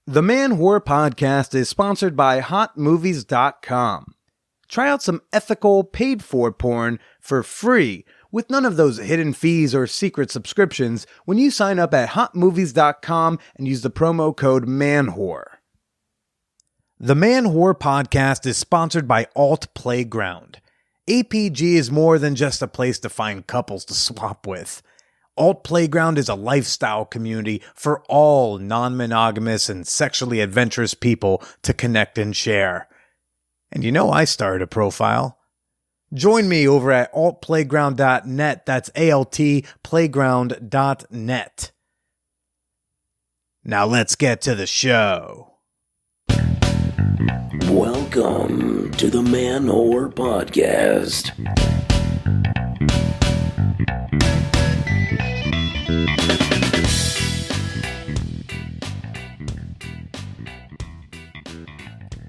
The Man Whore Podcast is sponsored by HotMovies.com. Try out some ethical, paid-for porn for free with none of those hidden fees or secret subscriptions when you sign up at HotMovies.com and use the promo code MANWHORE. The Man Whore Podcast is sponsored by Alt Playground. APG is more than just a place to find couples to swap with. Alt Playground is a lifestyle community for all non-monogamous and sexually adventurous people to connect and share. And you know I started a profile. Join me over at altplayground.net. That's altplayground.net. Now let's get to the show. Welcome to the Man Whore Podcast.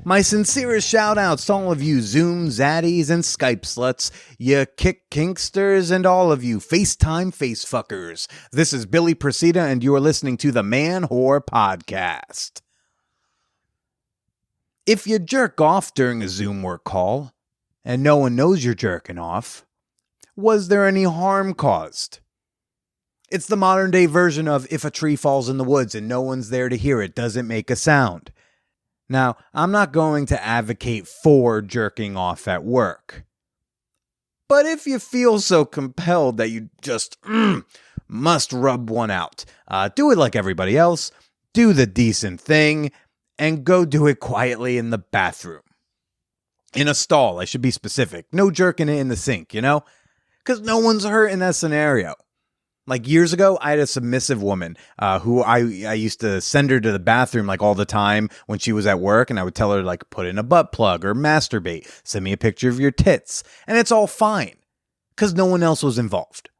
My sincerest shout-outs to all of you Zoom zaddies and Skype sluts, you kick kinksters, and all of you FaceTime facefuckers. This is Billy Presida, and you are listening to the Man Whore Podcast. If you jerk off during a Zoom work call, and no one knows you're jerking off, was there any harm caused? It's the modern-day version of if a tree falls in the woods and no one's there to hear it, does it make a sound? Now, I'm not going to advocate for jerking off at work. But if you feel so compelled that you just must rub one out, do it like everybody else, do the decent thing, and go do it quietly in the bathroom. In a stall, I should be specific. No jerking it in the sink, you know? Because no one's hurt in that scenario. Like years ago, I had a submissive woman who I used to send her to the bathroom like all the time when she was at work, and I would tell her like put in a butt plug or masturbate, send me a picture of your tits, and it's all fine because no one else was involved.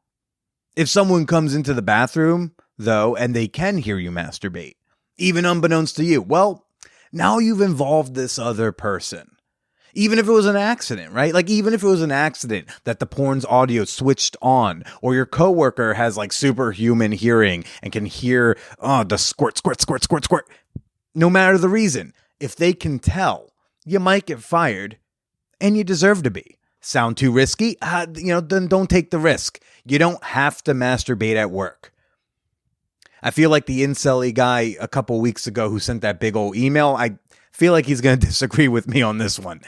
If someone comes into the bathroom, though, and they can hear you masturbate, even unbeknownst to you, well, now you've involved this other person. Even if it was an accident, right? Like, even if it was an accident that the porn's audio switched on, or your coworker has like superhuman hearing and can hear, the squirt, squirt, squirt, squirt, squirt. No matter the reason, if they can tell, you might get fired, and you deserve to be. Sound too risky? Then don't take the risk. You don't have to masturbate at work. I feel like the incel-y guy a couple weeks ago who sent that big old email, I feel like he's going to disagree with me on this one.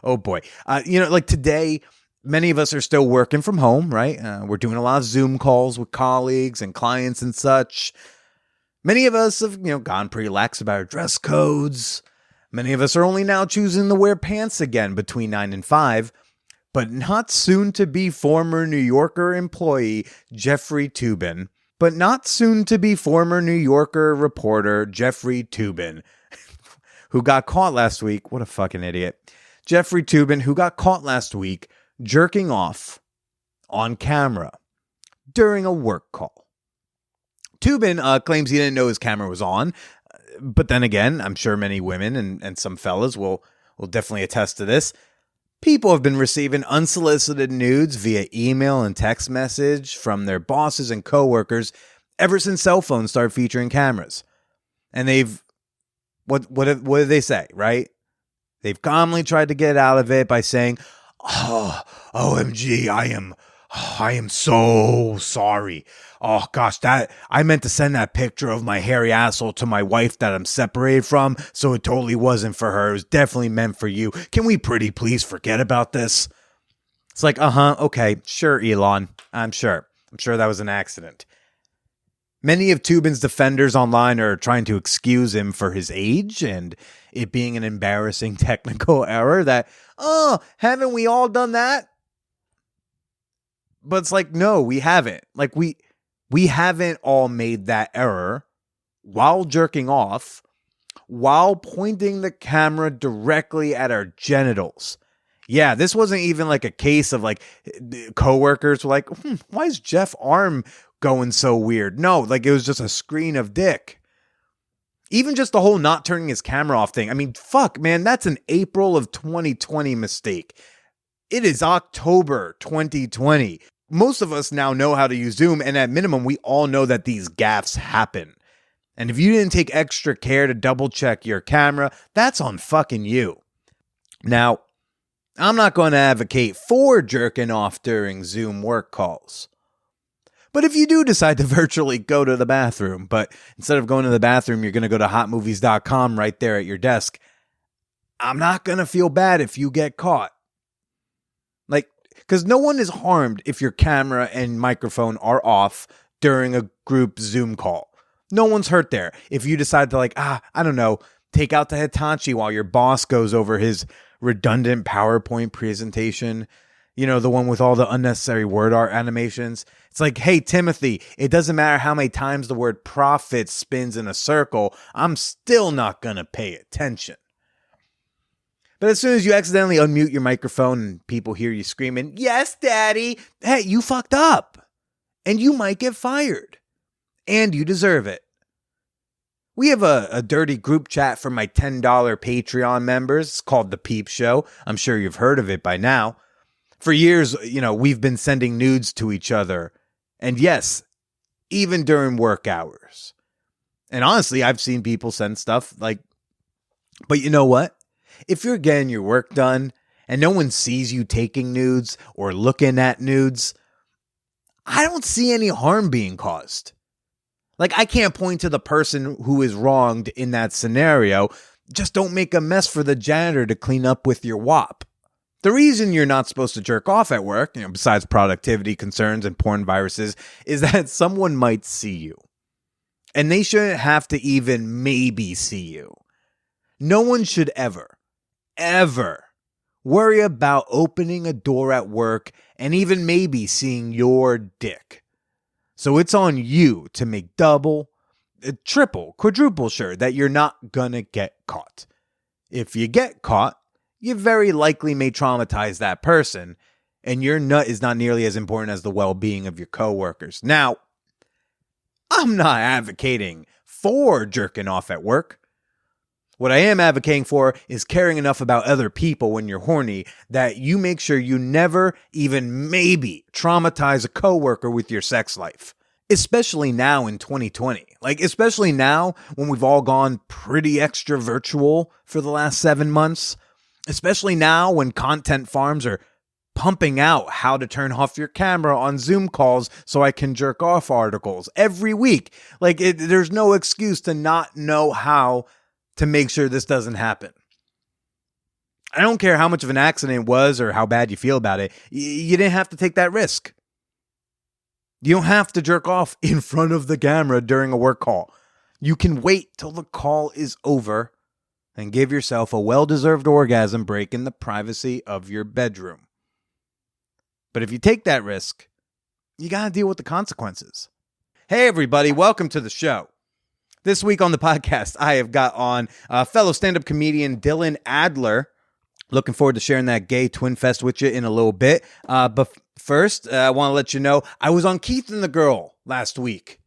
Oh boy. Like today, many of us are still working from home, right? We're doing a lot of Zoom calls with colleagues and clients and such. Many of us have, gone pretty lax about our dress codes. Many of us are only now choosing to wear pants again between 9 and 5, but not soon to be former New Yorker employee Jeffrey Toobin, but not soon to be former New Yorker reporter Jeffrey Toobin, who got caught last week. What a fucking idiot. Jeffrey Toobin, who got caught last week jerking off on camera during a work call. Toobin claims he didn't know his camera was on, but then again, I'm sure many women and some fellas will definitely attest to this. People have been receiving unsolicited nudes via email and text message from their bosses and coworkers ever since cell phones started featuring cameras. And they've What did they say, right? They've calmly tried to get out of it by saying, "Oh, OMG, I am so sorry. Oh gosh, I meant to send that picture of my hairy asshole to my wife that I'm separated from, so it totally wasn't for her. It was definitely meant for you. Can we pretty please forget about this?" It's like, okay, sure, Elon. I'm sure that was an accident. Many of Toobin's defenders online are trying to excuse him for his age and it being an embarrassing technical error that, haven't we all done that? But it's like, no, we haven't. Like, we haven't all made that error while jerking off, while pointing the camera directly at our genitals. Yeah, this wasn't even like a case of like coworkers were like, why is Jeff's arm going so weird? No, like it was just a screen of dick. Even just the whole not turning his camera off thing. I mean, fuck, man, that's an April of 2020 mistake. It is October 2020. Most of us now know how to use Zoom, and at minimum, we all know that these gaffes happen. And if you didn't take extra care to double check your camera, that's on fucking you. Now, I'm not going to advocate for jerking off during Zoom work calls. But if you do decide to virtually go to the bathroom, but instead of going to the bathroom, you're going to go to hotmovies.com right there at your desk, I'm not going to feel bad if you get caught. Because no one is harmed if your camera and microphone are off during a group Zoom call. No one's hurt there. If you decide to I don't know, take out the Hitachi while your boss goes over his redundant PowerPoint presentation, the one with all the unnecessary word art animations. It's like, hey, Timothy, it doesn't matter how many times the word profit spins in a circle, I'm still not going to pay attention. But as soon as you accidentally unmute your microphone and people hear you screaming, yes, daddy, hey, you fucked up. And you might get fired. And you deserve it. We have a dirty group chat for my $10 Patreon members. It's called The Peep Show. I'm sure you've heard of it by now. For years, we've been sending nudes to each other. And yes, even during work hours. And honestly, I've seen people send stuff but you know what? If you're getting your work done and no one sees you taking nudes or looking at nudes, I don't see any harm being caused. I can't point to the person who is wronged in that scenario. Just don't make a mess for the janitor to clean up with your wop. The reason you're not supposed to jerk off at work, besides productivity concerns and porn viruses, is that someone might see you. And they shouldn't have to even maybe see you. No one should ever worry about opening a door at work and even maybe seeing your dick. So it's on you to make double, triple, quadruple sure that you're not gonna get caught. If you get caught, you very likely may traumatize that person, and your nut is not nearly as important as the well-being of your coworkers. Now, I'm not advocating for jerking off at work. What I am advocating for is caring enough about other people when you're horny that you make sure you never even maybe traumatize a coworker with your sex life. Especially now in 2020. Especially now when we've all gone pretty extra virtual for the last 7 months. Especially now when content farms are pumping out how to turn off your camera on Zoom calls so I can jerk off articles every week. There's no excuse to not know how to make sure this doesn't happen. I don't care how much of an accident it was or how bad you feel about it. You didn't have to take that risk. You don't have to jerk off in front of the camera during a work call. You can wait till the call is over and give yourself a well-deserved orgasm break in the privacy of your bedroom. But if you take that risk, you got to deal with the consequences. Hey, everybody, welcome to the show. This week on the podcast, I have got on fellow stand-up comedian Dylan Adler. Looking forward to sharing that gay twin fest with you in a little bit. But first, I want to let you know I was on Keith and the Girl last week.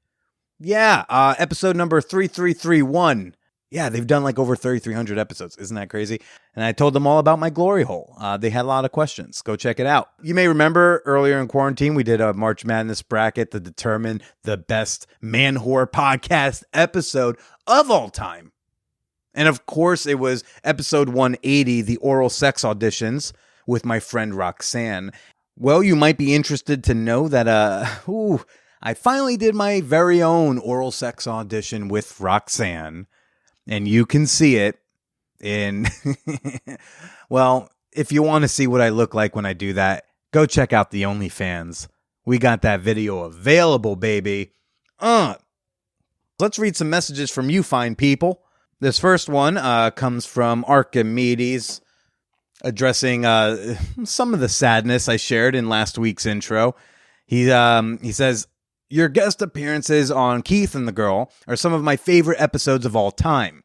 Yeah, episode number 3331. Yeah, they've done over 3,300 episodes. Isn't that crazy? And I told them all about my glory hole. They had a lot of questions. Go check it out. You may remember earlier in quarantine, we did a March Madness bracket to determine the best man-whore podcast episode of all time. And of course, it was episode 180, the oral sex auditions with my friend Roxanne. Well, you might be interested to know that I finally did my very own oral sex audition with Roxanne. And you can see it in, well, if you want to see what I look like when I do that, go check out the OnlyFans. We got that video available, baby. Let's read some messages from you fine people. This first one comes from Archimedes, addressing some of the sadness I shared in last week's intro. He says, your guest appearances on Keith and the Girl are some of my favorite episodes of all time.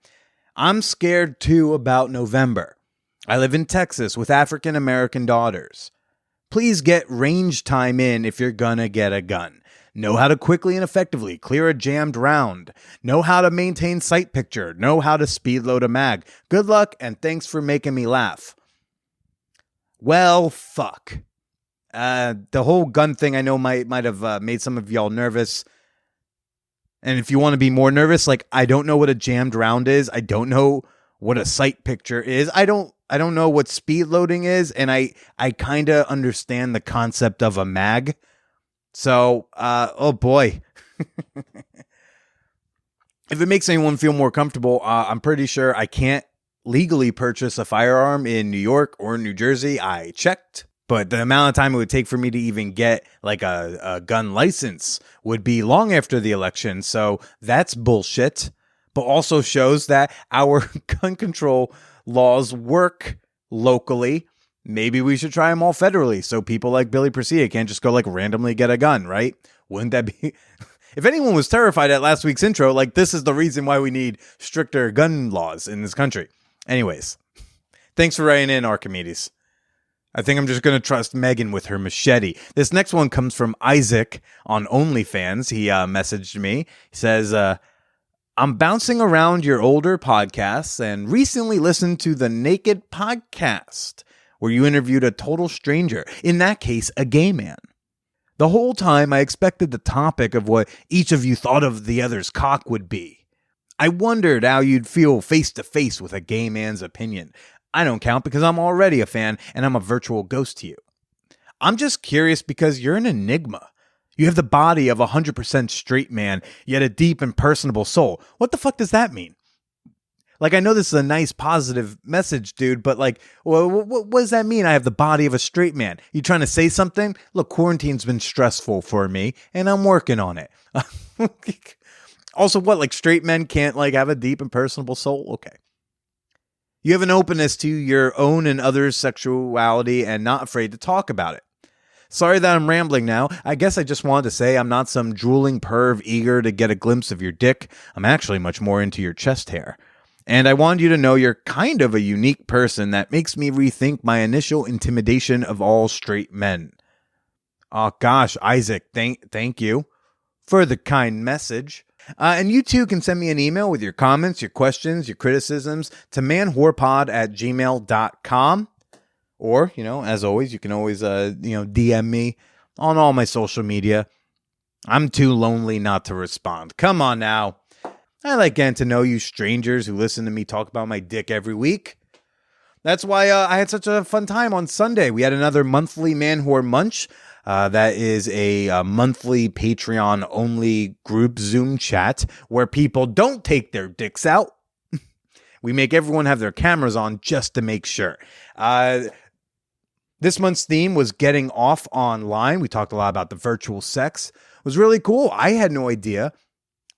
I'm scared too about November. I live in Texas with African American daughters. Please get range time in if you're gonna get a gun. Know how to quickly and effectively clear a jammed round. Know how to maintain sight picture. Know how to speed load a mag. Good luck and thanks for making me laugh. Well, fuck. The whole gun thing I know might have made some of y'all nervous. And if you want to be more nervous, like, I don't know what a jammed round is. I don't know what a sight picture is. I don't know what speed loading is. And I kind of understand the concept of a mag. So, oh boy. If it makes anyone feel more comfortable, I'm pretty sure I can't legally purchase a firearm in New York or New Jersey. I checked. But the amount of time it would take for me to even get like a gun license would be long after the election. So that's bullshit. But also shows that our gun control laws work locally. Maybe we should try them all federally so people like Billy Presilla can't just go like randomly get a gun, right? Wouldn't that be... If anyone was terrified at last week's intro, like, this is the reason why we need stricter gun laws in this country. Anyways, thanks for writing in, Archimedes. I think I'm just going to trust Megan with her machete. This next one comes from Isaac on OnlyFans. He messaged me. He says, I'm bouncing around your older podcasts and recently listened to the Naked Podcast, where you interviewed a total stranger, in that case, a gay man. The whole time I expected the topic of what each of you thought of the other's cock would be. I wondered how you'd feel face to face with a gay man's opinion. I don't count because I'm already a fan and I'm a virtual ghost to you. I'm just curious because you're an enigma. You have the body of a 100% straight man, yet a deep and personable soul. What the fuck does that mean? Like, I know this is a nice, positive message, dude, but like, what does that mean? I have the body of a straight man. You trying to say something? Look, quarantine's been stressful for me, and I'm working on it. Also, what, like, straight men can't, like, have a deep and personable soul? Okay. You have an openness to your own and others' sexuality and not afraid to talk about it. Sorry that I'm rambling now. I guess I just wanted to say I'm not some drooling perv eager to get a glimpse of your dick. I'm actually much more into your chest hair. And I wanted you to know you're kind of a unique person that makes me rethink my initial intimidation of all straight men. Oh gosh, Isaac, thank you for the kind message. And you too can send me an email with your comments, your questions, your criticisms to manwhorepod@gmail.com. Or, as always, you can always, DM me on all my social media. I'm too lonely not to respond. Come on now. I like getting to know you strangers who listen to me talk about my dick every week. That's why I had such a fun time on Sunday. We had another monthly Man Whore Munch. That is a monthly Patreon-only group Zoom chat where people don't take their dicks out. We make everyone have their cameras on just to make sure. This month's theme was getting off online. We talked a lot about the virtual sex. It was really cool. I had no idea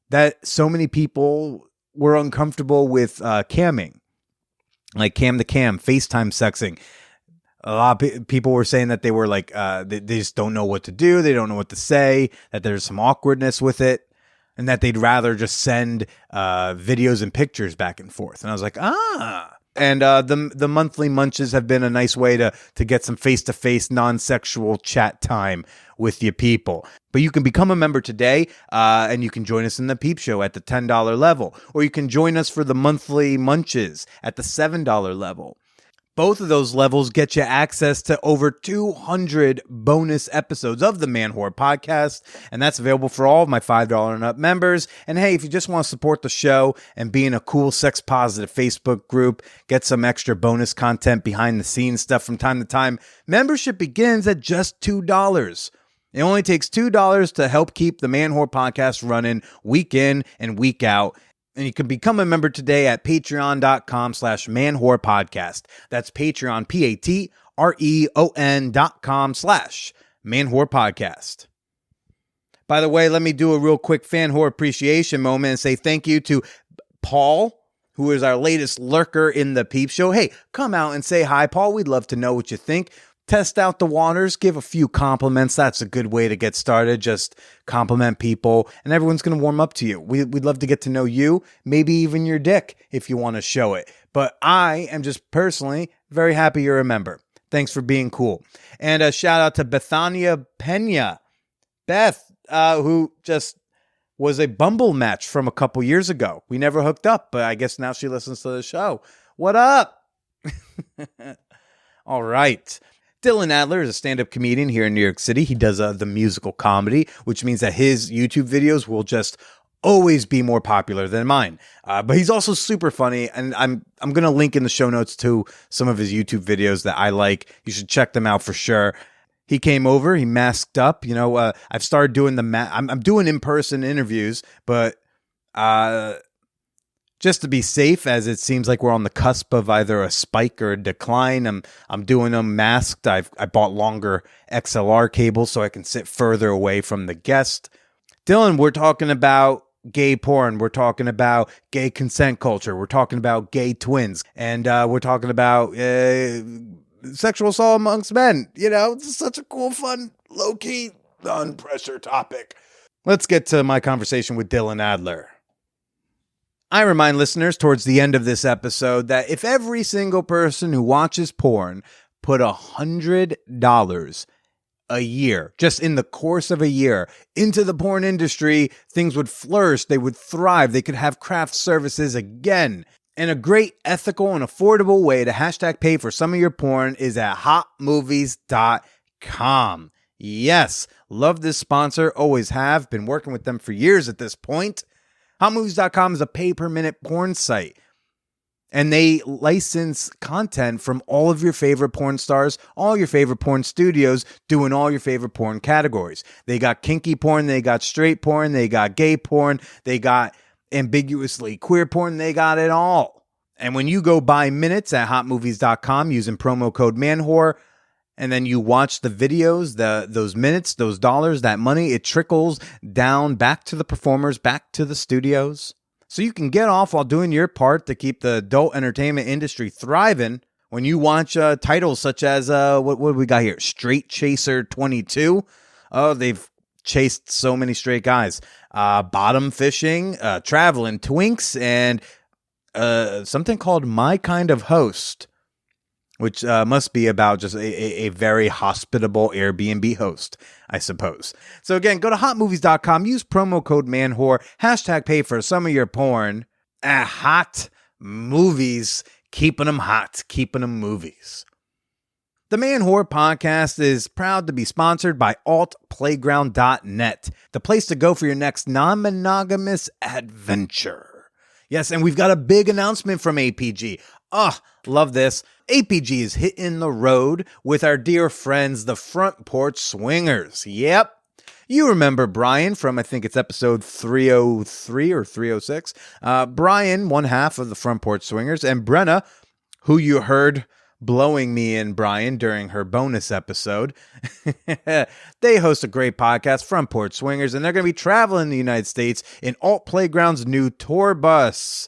that so many people were uncomfortable with camming, like cam to cam, FaceTime sexing. A lot of people were saying that they were like, they just don't know what to do. They don't know what to say, that there's some awkwardness with it, and that they'd rather just send videos and pictures back and forth. And I was like, And the monthly munches have been a nice way to get some face-to-face non-sexual chat time with your people. But you can become a member today, and you can join us in the Peep Show at the $10 level. Or you can join us for the monthly munches at the $7 level. Both of those levels get you access to over 200 bonus episodes of the Man Whore Podcast, and that's available for all of my $5 and up members. And hey, if you just want to support the show and be in a cool sex-positive Facebook group, get some extra bonus content, behind-the-scenes stuff from time to time, membership begins at just $2. It only takes $2 to help keep the Man Whore Podcast running week in and week out. And you can become a member today at patreon.com/manwhorepodcast. That's Patreon, patreon.com/manwhorepodcast. By the way, let me do a real quick fan whore appreciation moment and say thank you to Paul, who is our latest lurker in the Peep Show. Hey, come out and say hi, Paul. We'd love to know what you think. Test out the waters, give a few compliments. That's a good way to get started. Just compliment people, and everyone's going to warm up to you. We'd love to get to know you, maybe even your dick if you want to show it. But I am just personally very happy you're a member. Thanks for being cool. And a shout out to Bethania Pena. Beth, who just was a Bumble match from a couple years ago. We never hooked up, but I guess now she listens to the show. What up? All right. Dylan Adler is a stand-up comedian here in New York City. He does the musical comedy, which means that his YouTube videos will just always be more popular than mine. But he's also super funny, and I'm going to link in the show notes to some of his YouTube videos that I like. You should check them out for sure. He came over, he masked up. I've started doing I'm doing in-person interviews, but just to be safe, as it seems like we're on the cusp of either a spike or a decline, I'm doing them masked. I bought longer XLR cables so I can sit further away from the guest. Dylan, we're talking about gay porn. We're talking about gay consent culture. We're talking about gay twins. And we're talking about sexual assault amongst men. It's such a cool, fun, low-key, non-pressure topic. Let's get to my conversation with Dylan Adler. I remind listeners towards the end of this episode that if every single person who watches porn put $100 a year, just in the course of a year, into the porn industry, things would flourish, they would thrive, they could have craft services again. And a great ethical and affordable way to hashtag pay for some of your porn is at hotmovies.com. Yes, love this sponsor, always have, been working with them for years at this point. Hotmovies.com is a pay-per-minute porn site, and they license content from all of your favorite porn stars, all your favorite porn studios, doing all your favorite porn categories. They got kinky porn, they got straight porn, they got gay porn, they got ambiguously queer porn, they got it all. And when you go buy minutes at hotmovies.com using promo code MANWHORE, and then you watch the videos, those minutes, those dollars, that money, it trickles down back to the performers, back to the studios. So you can get off while doing your part to keep the adult entertainment industry thriving when you watch titles such as, what do we got here? Straight Chaser 22. Oh, they've chased so many straight guys. Bottom Fishing, Traveling Twinks, and something called My Kind of Host, which must be about just a very hospitable Airbnb host, I suppose. So again, go to hotmovies.com, use promo code MANWHORE, hashtag pay for some of your porn at Hot Movies, keeping them hot, keeping them movies. The Man Whore podcast is proud to be sponsored by altplayground.net, the place to go for your next non-monogamous adventure. Yes, and we've got a big announcement from APG. Love this. APG is hitting the road with our dear friends, the Front Porch Swingers. Yep. You remember Brian from, I think it's episode 303 or 306. Brian, one half of the Front Porch Swingers, and Brenna, who you heard blowing me and Brian during her bonus episode. They host a great podcast, Front Porch Swingers, and they're going to be traveling the United States in Alt Playground's new tour bus.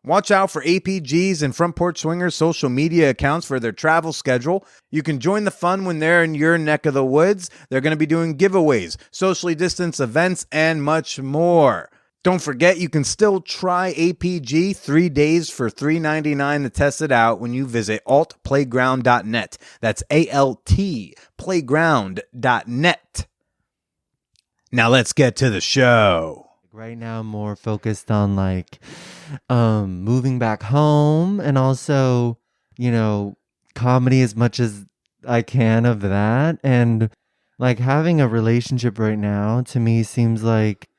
Watch out for APG's and Front Porch Swingers social media accounts for their travel schedule. You can join the fun when they're in your neck of the woods. They're going to be doing giveaways, socially distanced events, and much more. Don't forget, you can still try APG 3 days for $3.99 to test it out when you visit altplayground.net. That's ALT playground.net. Now let's get to the show. Right now, I'm more focused on moving back home, and also, comedy as much as I can of that. And having a relationship right now to me seems like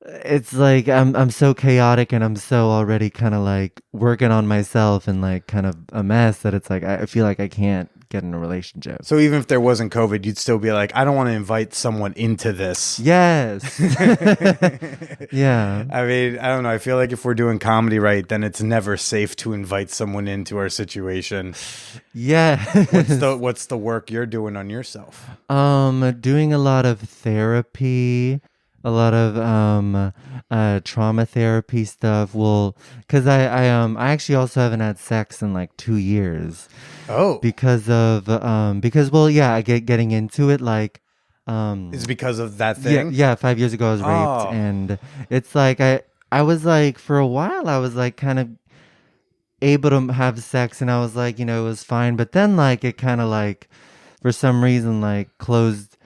it's like I'm so chaotic, and I'm so already kind of working on myself and kind of a mess that it's I feel like I can't get in a relationship. So even if there wasn't COVID, you'd still be like, I don't want to invite someone into this. Yes. Yeah. I mean, I don't know. I feel like if we're doing comedy right, then it's never safe to invite someone into our situation. Yeah. What's the work you're doing on yourself? Doing a lot of therapy, a lot of trauma therapy stuff. Well, because I actually also haven't had sex in 2 years. Oh, because I get getting into it it's because of that thing. Yeah, 5 years ago I was raped, and it's I was for a while I was kind of able to have sex, and I was it was fine, but then it kind of for some reason closed.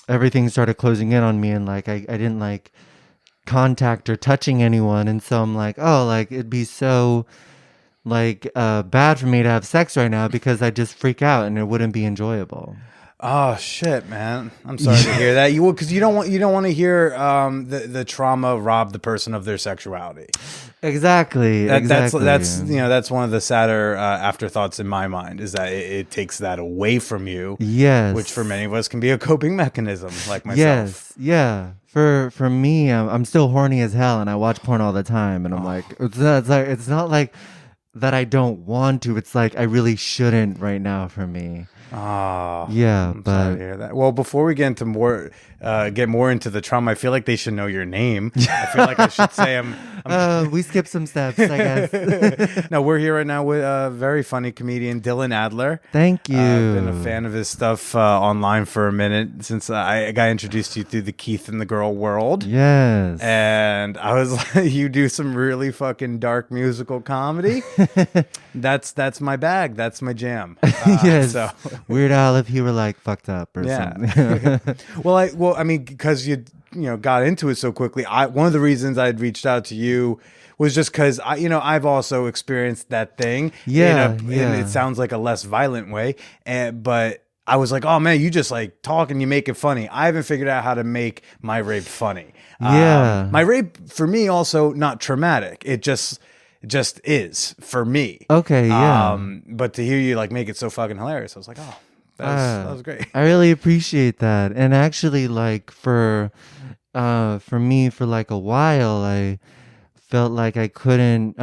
Everything started closing in on me, and I didn't contact or touching anyone, and so I'm it'd be so bad for me to have sex right now because I just freak out and it wouldn't be enjoyable. Oh shit, man! I'm sorry to hear that. Because you don't want to hear the trauma rob the person of their sexuality. Exactly. That's Exactly. that's one of the sadder afterthoughts in my mind is that it takes that away from you, which for Yes. many of us can be a coping mechanism, like myself. Yes. Yeah. For me, I'm still horny as hell, and I watch porn all the time, and I'm Oh, like, it's not like that I don't want to. It's like I really shouldn't right now for me. oh, Yeah, I'm sorry to but hear that. Well, before we get into get more into the trauma, I feel like they should know your name. I feel like I should say I'm we skipped some steps, I guess. no, we're here right now with a very funny comedian, Dylan Adler. Thank I've been a you. fan of his stuff online for a minute since I got introduced to you through the Keith and the Girl world. Yes. And I was like, you do some really fucking dark musical comedy. That's my bag. That's my jam. Yes. So Weird Al if he were like fucked up or yeah. something. Well, I mean, because you got into it so quickly. One of the reasons I'd reached out to you was just because I've also experienced that thing. Yeah, And yeah. it sounds like a less violent way, but I was like, oh man, you just like talk and you make it funny. I haven't figured out how to make my rape funny. Yeah. My rape for me also not traumatic. It just is for me. Okay, yeah. But to hear you like make it so fucking hilarious, I was like, oh, that was great. I really appreciate that. And actually like for me for like a while I felt like I couldn't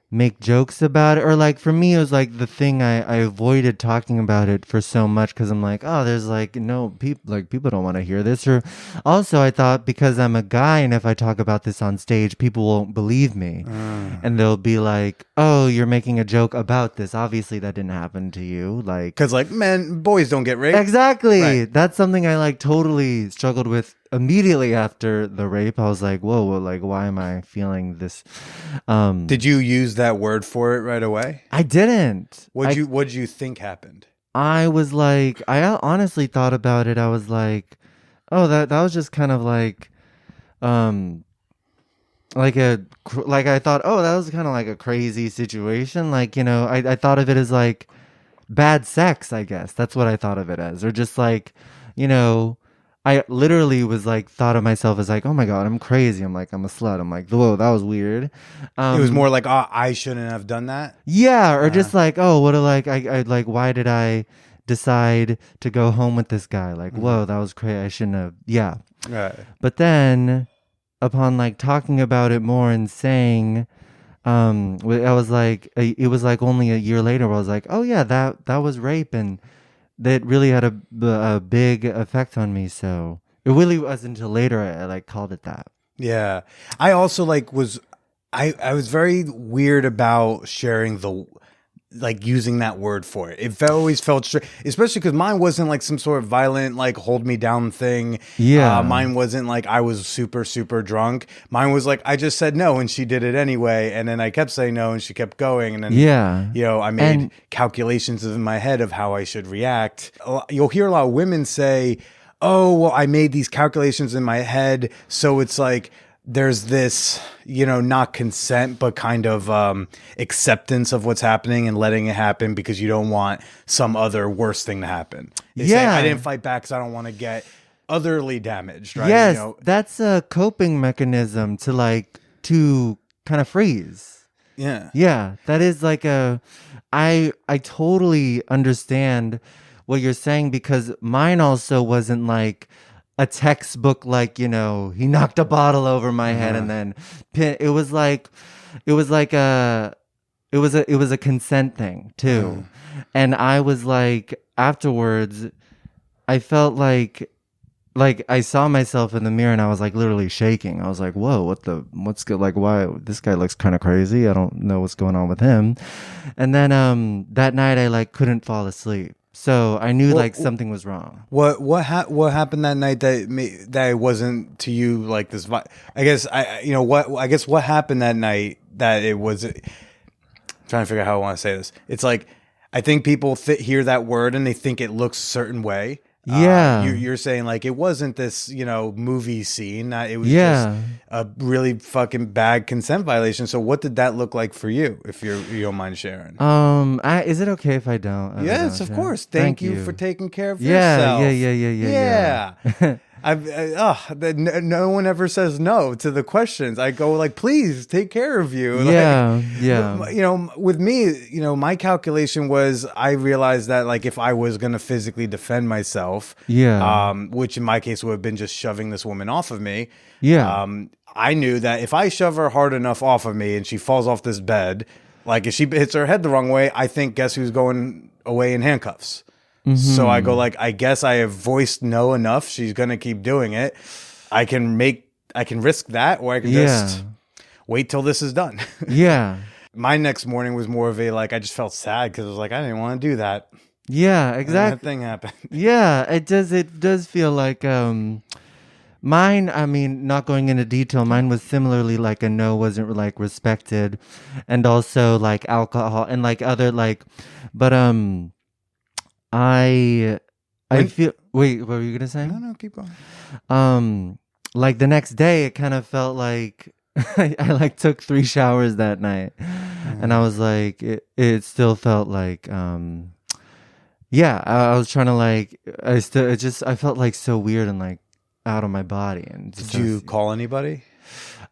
make jokes about it, or like for me it was like the thing I avoided talking about it for so much because I'm like, oh, there's like no people, like people don't want to hear this. Or also I thought because I'm a guy and if I talk about this on stage people won't believe me, and they'll be like, oh, you're making a joke about this, obviously that didn't happen to you, like Because like boys don't get raped. exactly. Right. That's something I like totally struggled with immediately after the rape. I was like, whoa, well, like why am I feeling this? Did you use that word for it right away? I didn't. What'd you think happened? I was like, I honestly thought about it. I was like, oh, that was just kind of um, like I thought, oh, that was kind of like a crazy situation. Like, I thought of it as like bad sex, I guess. That's what I thought of it as. Or just like, you know, I literally was like, thought of myself as like, oh my God, I'm crazy. I'm like, I'm a slut. I'm like, whoa, that was weird. It was more like, oh, I shouldn't have done that. Yeah, or just like, oh, what a like I like why did I decide to go home with this guy? Like, whoa, that was crazy. I shouldn't have. Yeah. Right. But then upon like talking about it more and saying I was like it was like only a year later where I was like, oh yeah, that was rape, and that really had a big effect on me. So it really wasn't until later I like called it that. Yeah. I also like I was very weird about sharing using that word for it. Always felt strange, especially because mine wasn't like some sort of violent, like hold me down thing. Yeah. Mine wasn't like I was super, super drunk. Mine was like, I just said no and she did it anyway. And then I kept saying no and she kept going. And then, Yeah. I made calculations in my head of how I should react. You'll hear a lot of women say, oh, well, I made these calculations in my head. So it's like, there's this, not consent, but kind of acceptance of what's happening and letting it happen because you don't want some other worse thing to happen. They say, I didn't fight back because I don't want to get otherly damaged, right? Yes, that's a coping mechanism to kind of freeze. Yeah. Yeah, that is like I totally understand what you're saying because mine also wasn't like a textbook, like, he knocked a bottle over my head and then it was a consent thing too. And I was like, afterwards, I felt like I saw myself in the mirror and I was like literally shaking. I was like, whoa, what's good? Like, why this guy looks kind of crazy. I don't know what's going on with him. And then, that night I like couldn't fall asleep. So I knew like something was wrong. What happened that night that it wasn't to you like this? I guess what happened that night that it was. I'm trying to figure out how I want to say this. It's like I think people hear that word and they think it looks a certain way. Yeah. You're saying like it wasn't this, movie scene. It was Yeah. just a really fucking bad consent violation. So what did that look like for you, if you don't mind sharing? Is it okay if I don't? Yes, of share? course. Thank you for taking care of Yeah, yourself. yeah. No one ever says no to the questions. I go like, please take care of you. Yeah, Like, yeah. with me, my calculation was I realized that like if I was going to physically defend myself, Yeah. which in my case would have been just shoving this woman off of me. Yeah. I knew that if I shove her hard enough off of me and she falls off this bed, like if she hits her head the wrong way, I think guess who's going away in handcuffs. So I go like, I guess I have voiced no enough. She's going to keep doing it. I can risk that, or I can just wait till this is done. Yeah. My next morning was more of a, like, I just felt sad because I was like, I didn't want to do that. Yeah, And exactly. that thing happened. Yeah, it does feel like mine, I mean, not going into detail, mine was similarly like a no wasn't like respected, and also like alcohol and like other like, but I feel, wait, what were you gonna say? No, keep going. Like the next day it kind of felt like I like took 3 showers that night, and I was like it still felt like yeah, I was trying to like I felt like so weird and like out of my body. And Did you call anybody?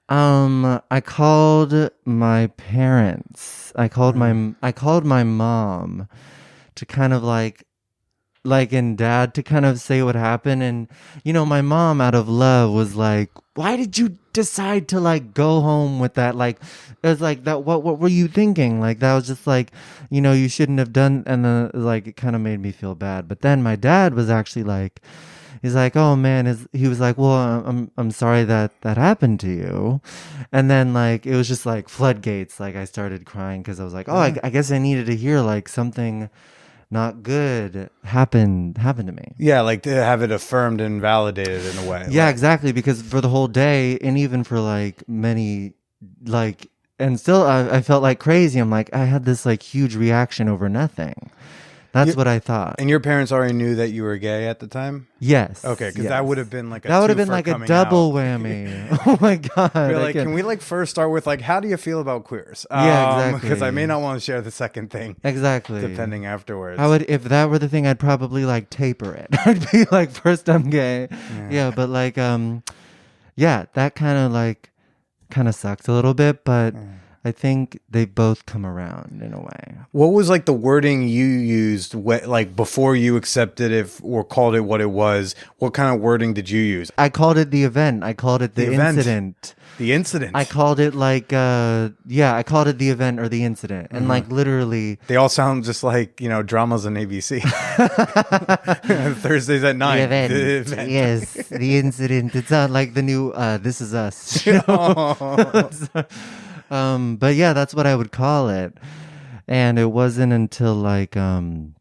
I called my parents. I called my mom to kind of like and dad to kind of say what happened. And my mom out of love was like, why did you decide to like go home with that? Like it was like that, what were you thinking? Like that was just like, you shouldn't have done. And then like it kind of made me feel bad. But then my dad was actually like, he's like, oh man, he was like, well, I'm sorry that happened to you. And then like it was just like floodgates. Like I started crying because I was like, oh, I guess I needed to hear like something not good happened to me. Yeah, like to have it affirmed and validated in a way. Yeah, like, exactly. Because for the whole day, and even for like many, like, and still I felt like crazy. I'm like, I had this like huge reaction over nothing. That's what I thought. And your parents already knew that you were gay at the time? Yes. Okay, because that would have been like a double whammy. Oh my god! We're like, can we like first start with like, how do you feel about queers? Yeah, exactly. Because I may not want to share the second thing. Exactly. Depending afterwards. If that were the thing, I'd probably like taper it. I'd be like, first I'm gay. Yeah, but like yeah, that kind of sucked a little bit, but I think they both come around in a way. What was like the wording you used, like before you accepted it or called it what it was? What kind of wording did you use? I called it the event. I called it the incident. The incident. I called it like, I called it the event or the incident. And like literally. They all sound just like, dramas on ABC. Thursdays at 9. The event. Yes, the incident. It's not like the new This Is Us show. But yeah, that's what I would call it. And it wasn't until like a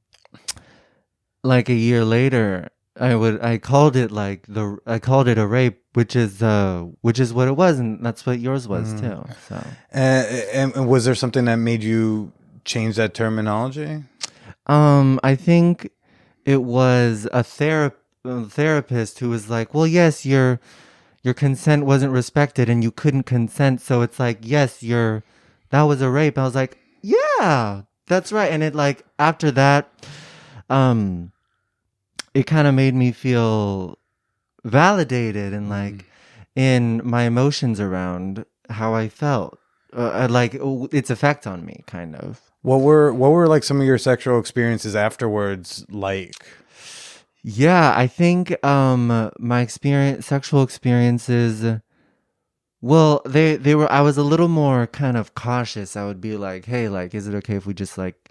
year later I called it a rape, which is what it was, and that's what yours was too. So and was there something that made you change that terminology? I think it was a therapist who was like, well, yes, your consent wasn't respected and you couldn't consent. So it's like, yes, that was a rape. I was like, yeah, that's right. And it like, after that, it kind of made me feel validated and like in my emotions around how I felt, like its effect on me kind of. What were like some of your sexual experiences afterwards like? Yeah, I think my sexual experiences, well, they were, I was a little more kind of cautious. I would be like, hey, like, is it okay if we just like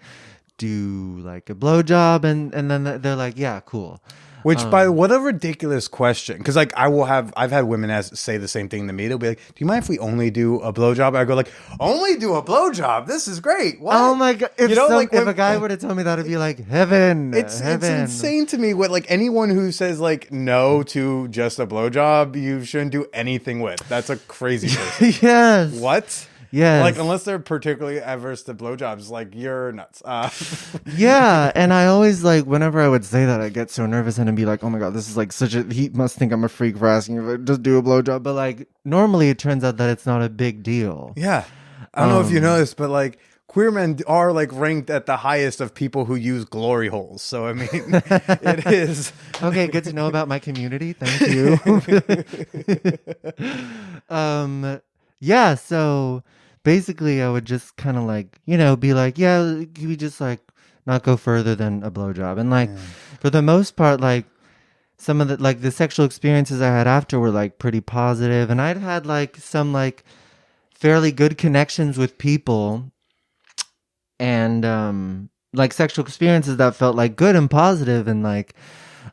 do like a blowjob? And then they're like, yeah, cool. Which, by what a ridiculous question. Because, like, I've had women say the same thing to me. They'll be like, do you mind if we only do a blowjob? I go, like, only do a blowjob? This is great. What? Oh, my God. If a guy were to tell me that, I'd be like, heaven. It's heaven. insane to me what, like, anyone who says, like, no to just a blowjob, you shouldn't do anything with. That's a crazy person. Yes. What? Yes. Like, unless they're particularly adverse to blowjobs, like, you're nuts. Yeah, and I always like whenever I would say that, I get so nervous and I'd be like, "Oh my god, this is like such a." He must think I'm a freak for asking if I just do a blowjob, but like normally it turns out that it's not a big deal. Yeah. I don't know if you know this, but like queer men are like ranked at the highest of people who use glory holes. So I mean, it is. Okay, good to know about my community. Thank you. Yeah, so basically I would just kind of like, be like, yeah, can we just like not go further than a blowjob? And like for the most part, like some of the sexual experiences I had after were like pretty positive, and I'd had like some like fairly good connections with people, and like sexual experiences that felt like good and positive, and like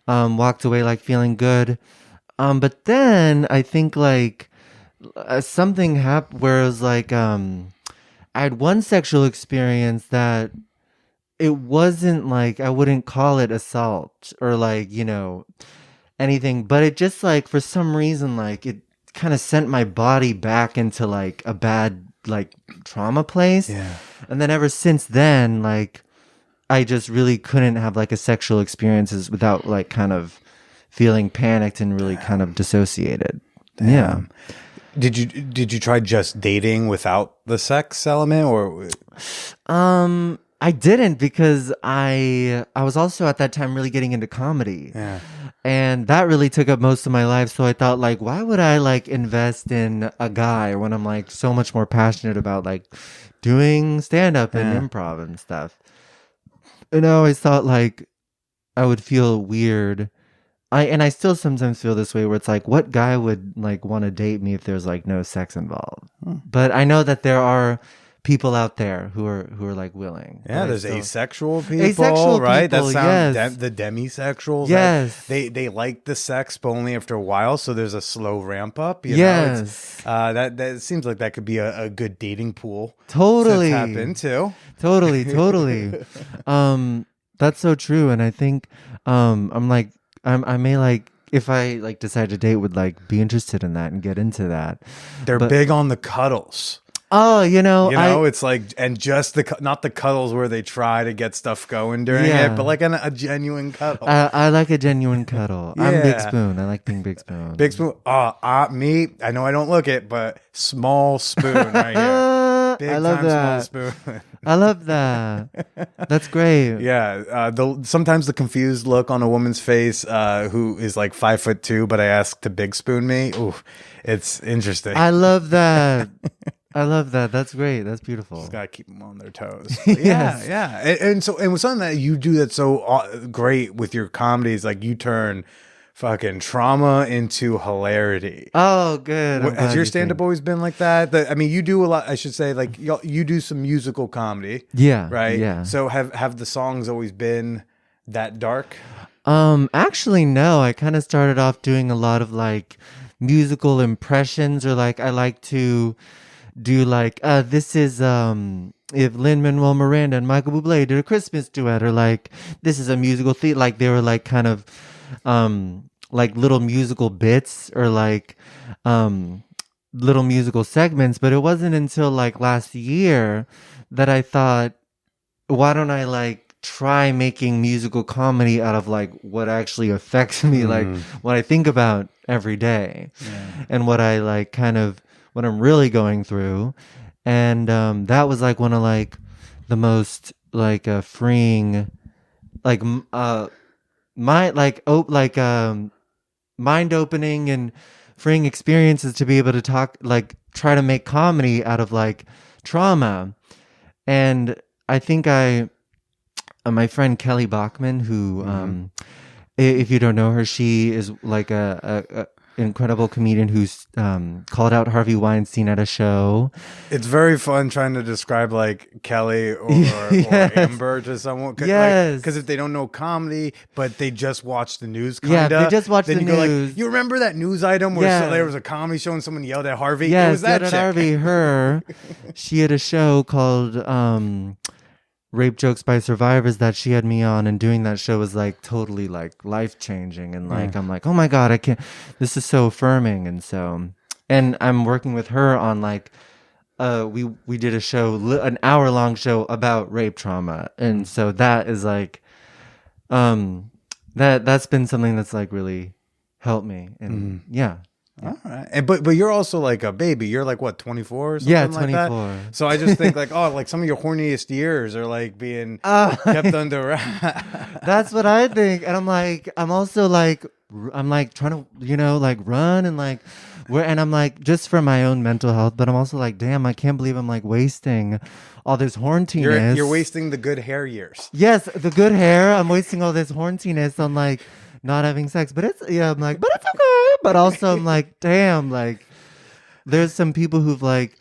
walked away like feeling good. But then I think like something happened where it was like I had one sexual experience that it wasn't like, I wouldn't call it assault or like, anything, but it just like for some reason like it kind of sent my body back into like a bad like trauma place. Yeah. And then ever since then, like I just really couldn't have like a sexual experiences without like kind of feeling panicked and really kind of dissociated. Yeah. Did you try just dating without the sex element, or? I didn't, because I was also at that time really getting into comedy. Yeah. And that really took up most of my life. So I thought like, why would I like invest in a guy when I'm like so much more passionate about like doing stand up and improv and stuff. And I always thought like I would feel weird. I still sometimes feel this way where it's like, what guy would like want to date me if there's like no sex involved? But I know that there are people out there who are like willing. Yeah, there's asexual people, Asexual right? people, That sounds yes. the demisexuals. Yes. They like the sex, but only after a while. So there's a slow ramp up. You know? Yes. That seems like that could be a good dating pool. Totally. To tap into. Totally. That's so true. And I think I'm like I may like, if I like decide to date, would like be interested in that and get into that. They're big on the cuddles. Oh, It's like, and just not the cuddles where they try to get stuff going during it, but like a genuine cuddle. I like a genuine cuddle. I'm Yeah. Big Spoon. I like being Big Spoon. Big spoon. Me. I know I don't look it, but small spoon right here. Big I love time that. small spoon. I love that. That's great. Yeah. Sometimes the confused look on a woman's face, who is like 5'2", but I ask to big spoon me. Ooh, it's interesting. I love that. I love that. That's great. That's beautiful. Just gotta keep them on their toes. Yes. Yeah. And with something that you do that's so great with your comedies, like you turn fucking trauma into hilarity. Oh, good. Has your stand-up always been like that? You do a lot. I should say, like you do some musical comedy. Yeah. Right. Yeah. So have the songs always been that dark? Actually, no. I kind of started off doing a lot of like musical impressions, or like I like to do like this is if Lin-Manuel Miranda and Michael Bublé did a Christmas duet, or like this is a musical theater. Like they were like kind of like little musical bits, or like little musical segments. But it wasn't until like last year that I thought, why don't I like try making musical comedy out of like what actually affects me, like what I think about every day, and what I like kind of what I'm really going through. And that was like one of like the most like freeing, like mind opening and freeing experiences, to be able to try to make comedy out of like trauma. And I think my friend Kelly Bachman, who if you don't know her, she is like a incredible comedian who's called out Harvey Weinstein at a show. It's very fun trying to describe like Kelly or Amber to someone. Yes. Because if they don't know comedy, but they just watch the news, Yeah, they just watch then the you go news. like, you remember that news item where there was a comedy show and someone yelled at Harvey? It was that chick. Harvey, her. She had a show called Rape Jokes by Survivors that she had me on, and doing that show was like totally like life changing, and like I'm like, oh my god, I can't, this is so affirming. And I'm working with her on like we did a show, an hour-long show about rape trauma, and so that is like, that's been something that's like really helped me, and yeah. All right. And but you're also like a baby. You're like what, 24 or something Yeah, like 24. that? So I just think like, oh, like some of your horniest years are like being kept under wraps. That's what I think. And I'm also like, I'm like trying to, like run and like, and I'm like, just for my own mental health, but I'm also like, damn, I can't believe I'm like wasting all this horniness. You're wasting the good hair years. Yes, the good hair. I'm wasting all this horniness on like not having sex. But I'm like, but it's okay. But also I'm like, damn, like there's some people who've like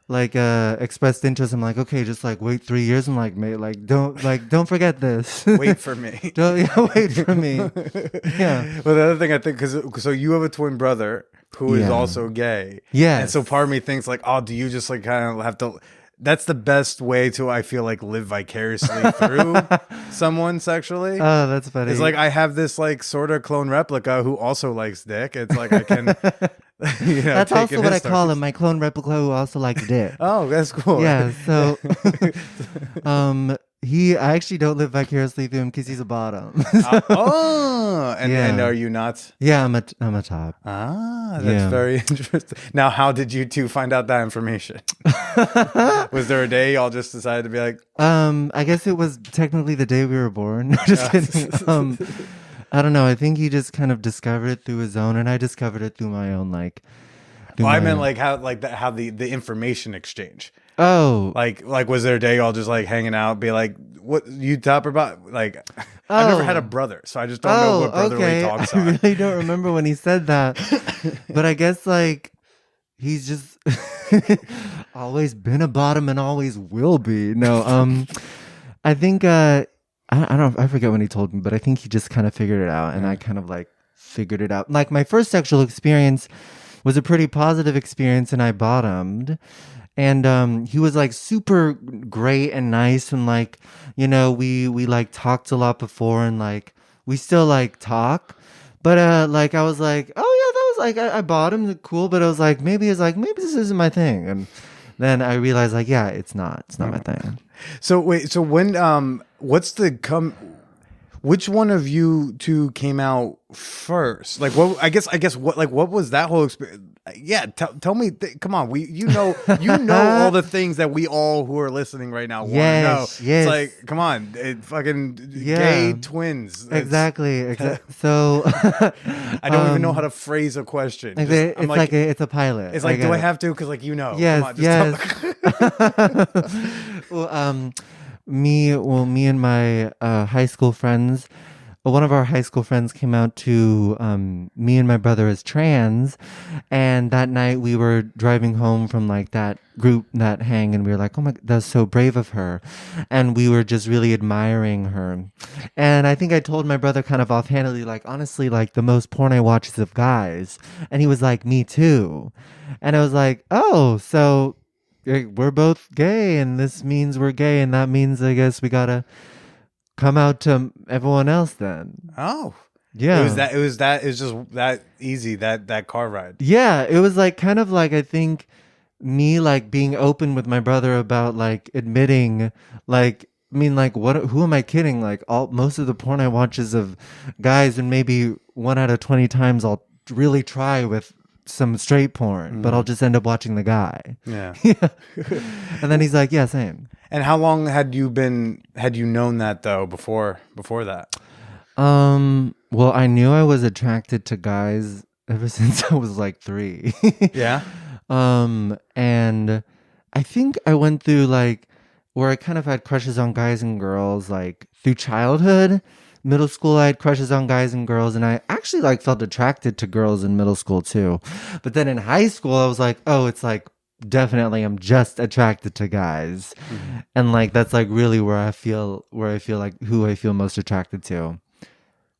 expressed interest. I'm like, okay, just like wait 3 years. I'm like, mate, don't forget this. Wait for me. Wait for me. Yeah. Well, the other thing I think, so you have a twin brother who is also gay. Yes. And so part of me thinks like, oh, do you just like kind of have to? That's the best way to, I feel like, live vicariously through someone sexually. Oh, that's funny. It's like I have this like sort of clone replica who also likes dick. It's like I can, that's also what I call him. My clone replica who also likes dick. Oh, that's cool. Yeah. So, I actually don't live vicariously through him because he's a bottom. And are you not? Yeah, I'm a top. That's very interesting. Now, how did you two find out that information? Was there a day y'all just decided to be like? I guess it was technically the day we were born. Just kidding. I don't know. I think he just kind of discovered it through his own, and I discovered it through my own I meant like how the information exchange. Oh, like was there a day y'all just like hanging out, be like, what you top about? Like, I've never had a brother, so I just don't know what brotherly talks are. I really don't remember when he said that, but I guess like he's just always been a bottom and always will be. No, I think I don't. I forget when he told me, but I think he just kind of figured it out, and I kind of like figured it out. Like my first sexual experience was a pretty positive experience, and I bottomed. And he was like super great and nice, and like, we like talked a lot before, and like we still like talk. But like I was like, oh yeah, that was like I bottomed, cool, but I was like, maybe this isn't my thing. And then I realized like, yeah, it's not my thing. So wait, so when which one of you two came out first? Like, what? I guess what was that whole experience? Yeah, tell me. Come on, you know all the things that we all who are listening right now want to know. Yes. It's like, come on, fucking gay twins. Exactly. So I don't even know how to phrase a question. It's like it's a pilot. It's like, do I have to? Because like Yes. Come on, Well, me and my high school friends. One of our high school friends came out to me and my brother as trans, and that night we were driving home from like that group, that hang, and we were like, oh my, that's so brave of her, and we were just really admiring her. And I think I told my brother kind of offhandedly, like, honestly, like the most porn I watch is of guys, and he was like, me too. And I was like, oh, so we're both gay, and this means we're gay, and that means I guess we gotta come out to everyone else then. Oh, yeah. It was just that easy, that car ride. Yeah, it was like kind of like, I think me like being open with my brother about like admitting like, I mean, like, who am I kidding? Like most of the porn I watch is of guys, and maybe 1 out of 20 times I'll really try with some straight porn, but I'll just end up watching the guy. Yeah. And then he's like, yeah, same. And how long had you known that though before that? Well, I knew I was attracted to guys ever since I was like 3. Yeah. And I think I went through like where I kind of had crushes on guys and girls like through childhood. Middle school, I had crushes on guys and girls, and I actually like felt attracted to girls in middle school too. But then in high school, I was like, oh, it's like definitely I'm just attracted to guys. Mm-hmm. And like that's like really where I feel like who I feel most attracted to.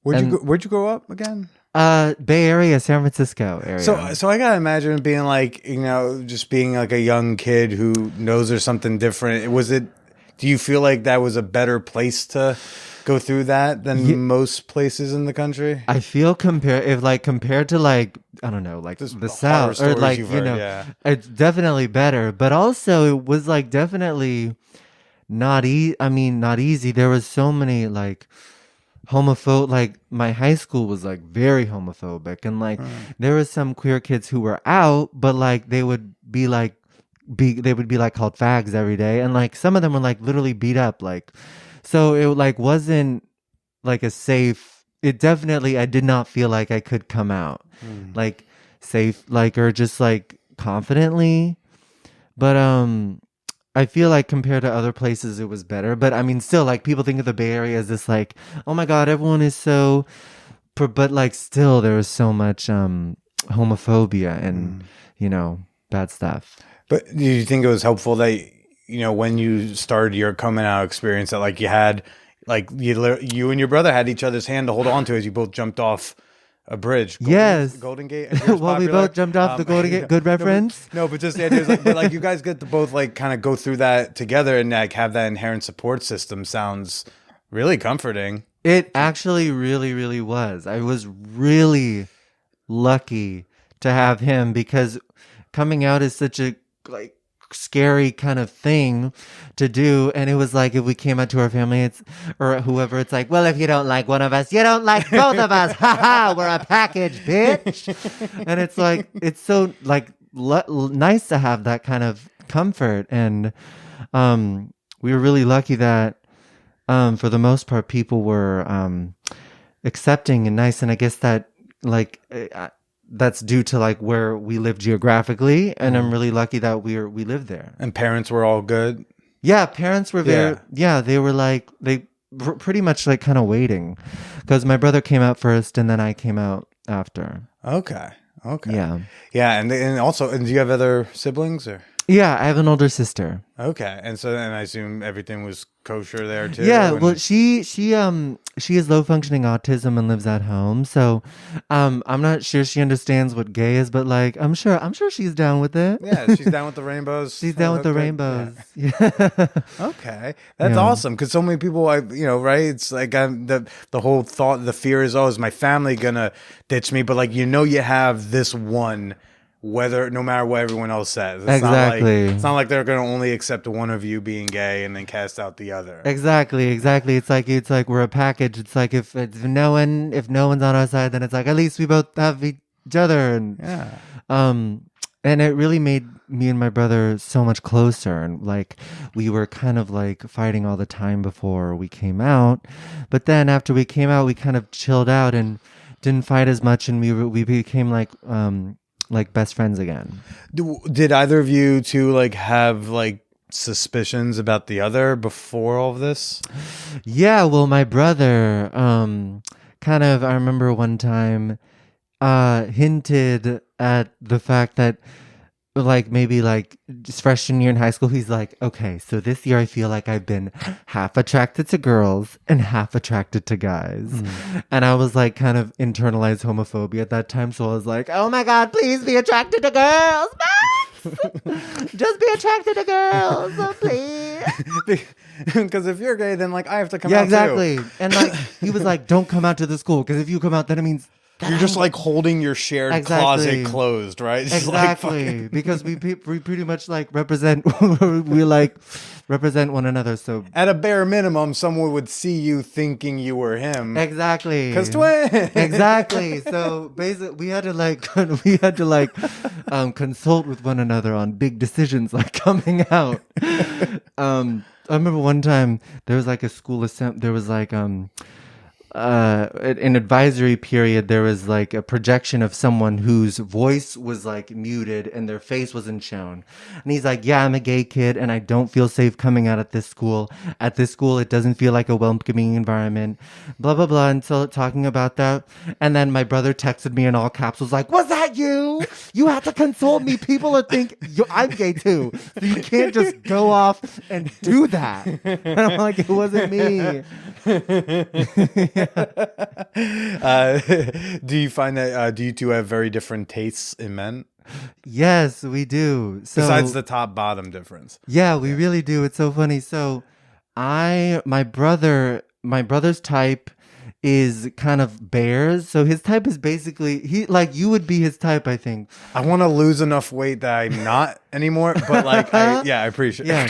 Where'd you grow up again? Bay Area, San Francisco area. So I gotta imagine being like, just being like a young kid who knows there's something different. Do you feel like that was a better place to go through that than most places in the country? I feel compared to like, I don't know, like Just the horror South, or stories like, you've you heard, know, yeah. it's definitely better, but also it was like definitely not easy. I mean, not easy. There was so many like like my high school was like very homophobic, and like there was some queer kids who were out, but like they would be like they would be like called fags every day, and like some of them were like literally beat up, like, so it like wasn't like a safe. It definitely, I did not feel like I could come out like safe, like, or just like confidently, but I feel like compared to other places, it was better. But I mean, still, like, people think of the Bay Area as this, like, oh my God, everyone is so. But like, still, there was so much homophobia and, bad stuff. But do you think it was helpful that, when you started your coming out experience, that like you had, like you and your brother had each other's hand to hold on to as you both jumped off a bridge? Yes. Golden Gate. Well, we both jumped off the Golden Gate. Good reference. No, but just the idea is like, but like you guys get to both like kind of go through that together and like have that inherent support system. Sounds really comforting. It actually really, really was. I was really lucky to have him, because coming out is such a like scary kind of thing to do, and it was like, if we came out to our family, it's, or whoever, it's like, well, if you don't like one of us, you don't like both of us. Ha ha, we're a package, bitch. And it's like, it's so like nice to have that kind of comfort, and we were really lucky that for the most part people were accepting and nice, and I guess that like that's due to like where we live geographically, and I'm really lucky that we lived there. And parents were all good. Yeah, parents were very. Yeah, they were like, they were pretty much like kind of waiting, because my brother came out first, and then I came out after. Okay. Yeah. Yeah, and also, and do you have other siblings or? Yeah, I have an older sister. Okay, and I assume everything was kosher there too. Yeah, and... well, she has low functioning autism and lives at home, so I'm not sure she understands what gay is, but like I'm sure she's down with it. Yeah, she's down with the rainbows. She's down with the rainbows. Yeah. Okay, that's awesome, because so many people, right? It's like the whole thought, the fear is, oh, is my family gonna ditch me? But like you have this one. No matter what everyone else says. Exactly. It's not like they're going to only accept one of you being gay and then cast out the other. Exactly. It's like we're a package. It's like if no one's on our side, then it's like at least we both have each other, and and it really made me and my brother so much closer, and like we were kind of like fighting all the time before we came out, but then after we came out, we kind of chilled out and didn't fight as much, and we became like best friends again. Did either of you two like have like suspicions about the other before all of this? Yeah, well, my brother kind of, I remember one time hinted at the fact that like maybe like just freshman year in high school, he's like, okay, so this year I feel like I've been half attracted to girls and half attracted to guys. And I was like kind of internalized homophobia at that time, so I was like, oh my God, please be attracted to girls, just be attracted to girls, please. Because if you're gay, then like I have to come out exactly too. And like he was like, don't come out to the school, because if you come out, then it means you're just like holding your shared closet closed, right? Just exactly. Because we pretty much like represent represent one another. So at a bare minimum, someone would see you thinking you were him. Exactly. Because twins. Exactly. So basically, we had to consult with one another on big decisions like coming out. I remember one time there was like a school there was like an advisory period, there was like a projection of someone whose voice was like muted and their face wasn't shown. And he's like, yeah, I'm a gay kid and I don't feel safe coming out at this school. At this school, it doesn't feel like a welcoming environment, blah, blah, blah. And so talking about that. And then my brother texted me in all caps, was like, was that you? You had to consult me. People are thinking I'm gay too. So you can't just go off and do that. And I'm like, it wasn't me. Do you find that do you two have very different tastes in men? Yes, we do. So, besides the top bottom difference. Yeah, we really do. It's so funny. So My brother's type is kind of bears. So his type is basically you would be his type, I think. I want to lose enough weight that I'm not anymore, but like, I appreciate Yeah.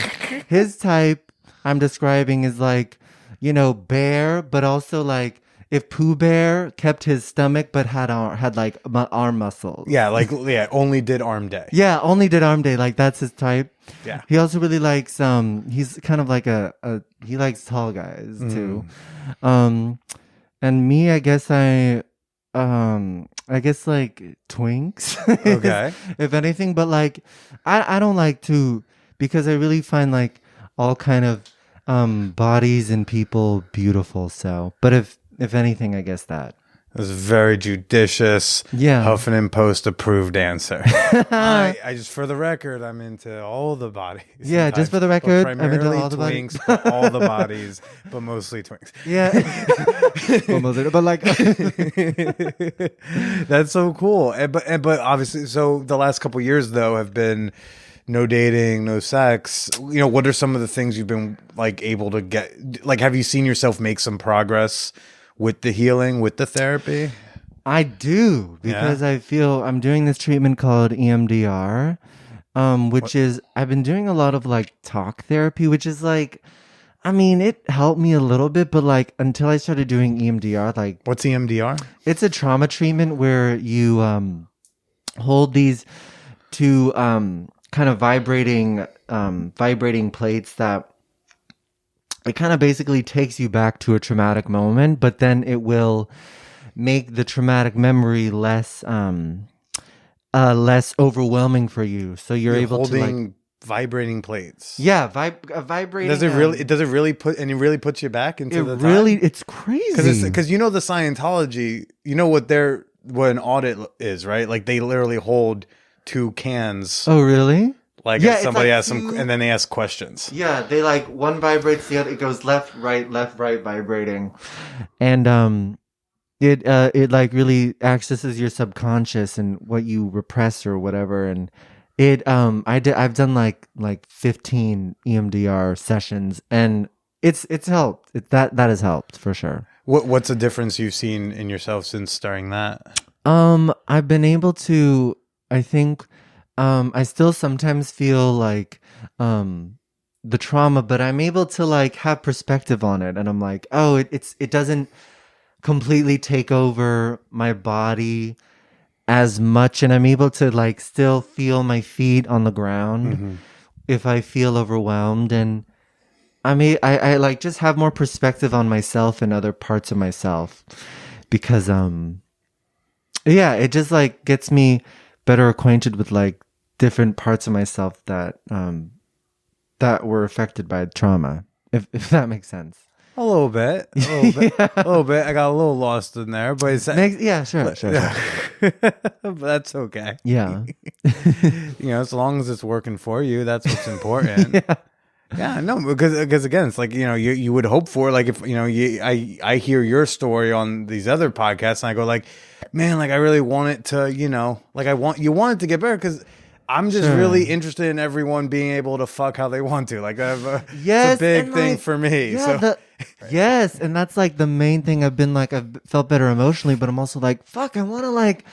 His type I'm describing is bear, but also like if Pooh Bear kept his stomach but had arm muscles. only did arm day. Yeah, only did arm day. Like that's his type. Yeah. He also really likes he's kind of like he likes tall guys too. And me, I guess like twinks. Okay. If anything, but like I don't like to, because I really find like all kind of bodies and people beautiful. So, but if anything, I guess that. It was a very judicious, Yeah. Huffington Post approved answer. I just, for the record, I'm into all the bodies. Yeah, and just for the types, but record, I'm into primarily all the bodies. twinks, but all the bodies, but mostly twinks. Yeah. But like That's so cool. But obviously, so the last couple years though have been no dating, no sex. What are some of the things you've been like able to get? Like, have you seen yourself make some progress with the healing, with the therapy? I do, because I feel I'm doing this treatment called EMDR, which is I've been doing a lot of like talk therapy, which is like, I mean, it helped me a little bit, but like until I started doing EMDR, like What's EMDR? it's a trauma treatment where you hold these two kind of vibrating plates that it kind of basically takes you back to a traumatic moment, but then it will make the traumatic memory less overwhelming for you. So you're able holding to vibrating plates. Yeah, vibrating. Does it really puts you back into the really time? it's crazy. Because the Scientology, what an audit is, right? Like they literally hold two cans. Oh, really? Like Yeah, if somebody it's asks like them, and then they ask questions. Yeah, they like one vibrates, the other it goes left, right, vibrating, and it like really accesses your subconscious and what you repress or whatever, and I've done like 15 EMDR sessions, and it's helped. That has helped for sure. What's the difference you've seen in yourself since starting that? I've been able to, I think. I still sometimes feel like the trauma, but I'm able to like have perspective on it, and I'm like, oh, it doesn't completely take over my body as much, and I'm able to like still feel my feet on the ground if I feel overwhelmed, and I like just have more perspective on myself and other parts of myself, because it just like gets me better acquainted with like different parts of myself that were affected by trauma, if that makes sense. A little bit. A little bit. I got a little lost in there, but Sure. but that's okay. Yeah. As long as it's working for you, that's what's important. Yeah, no, because again, it's like, you would hope for, like, if, I hear your story on these other podcasts and I go like, man, like I really want it to, like you want it to get better, because I'm just really interested in everyone being able to fuck how they want to. Like, it's a big thing for me. Yeah, so. Yes, and that's like the main thing. I've felt better emotionally, but I'm also like, fuck, I want to like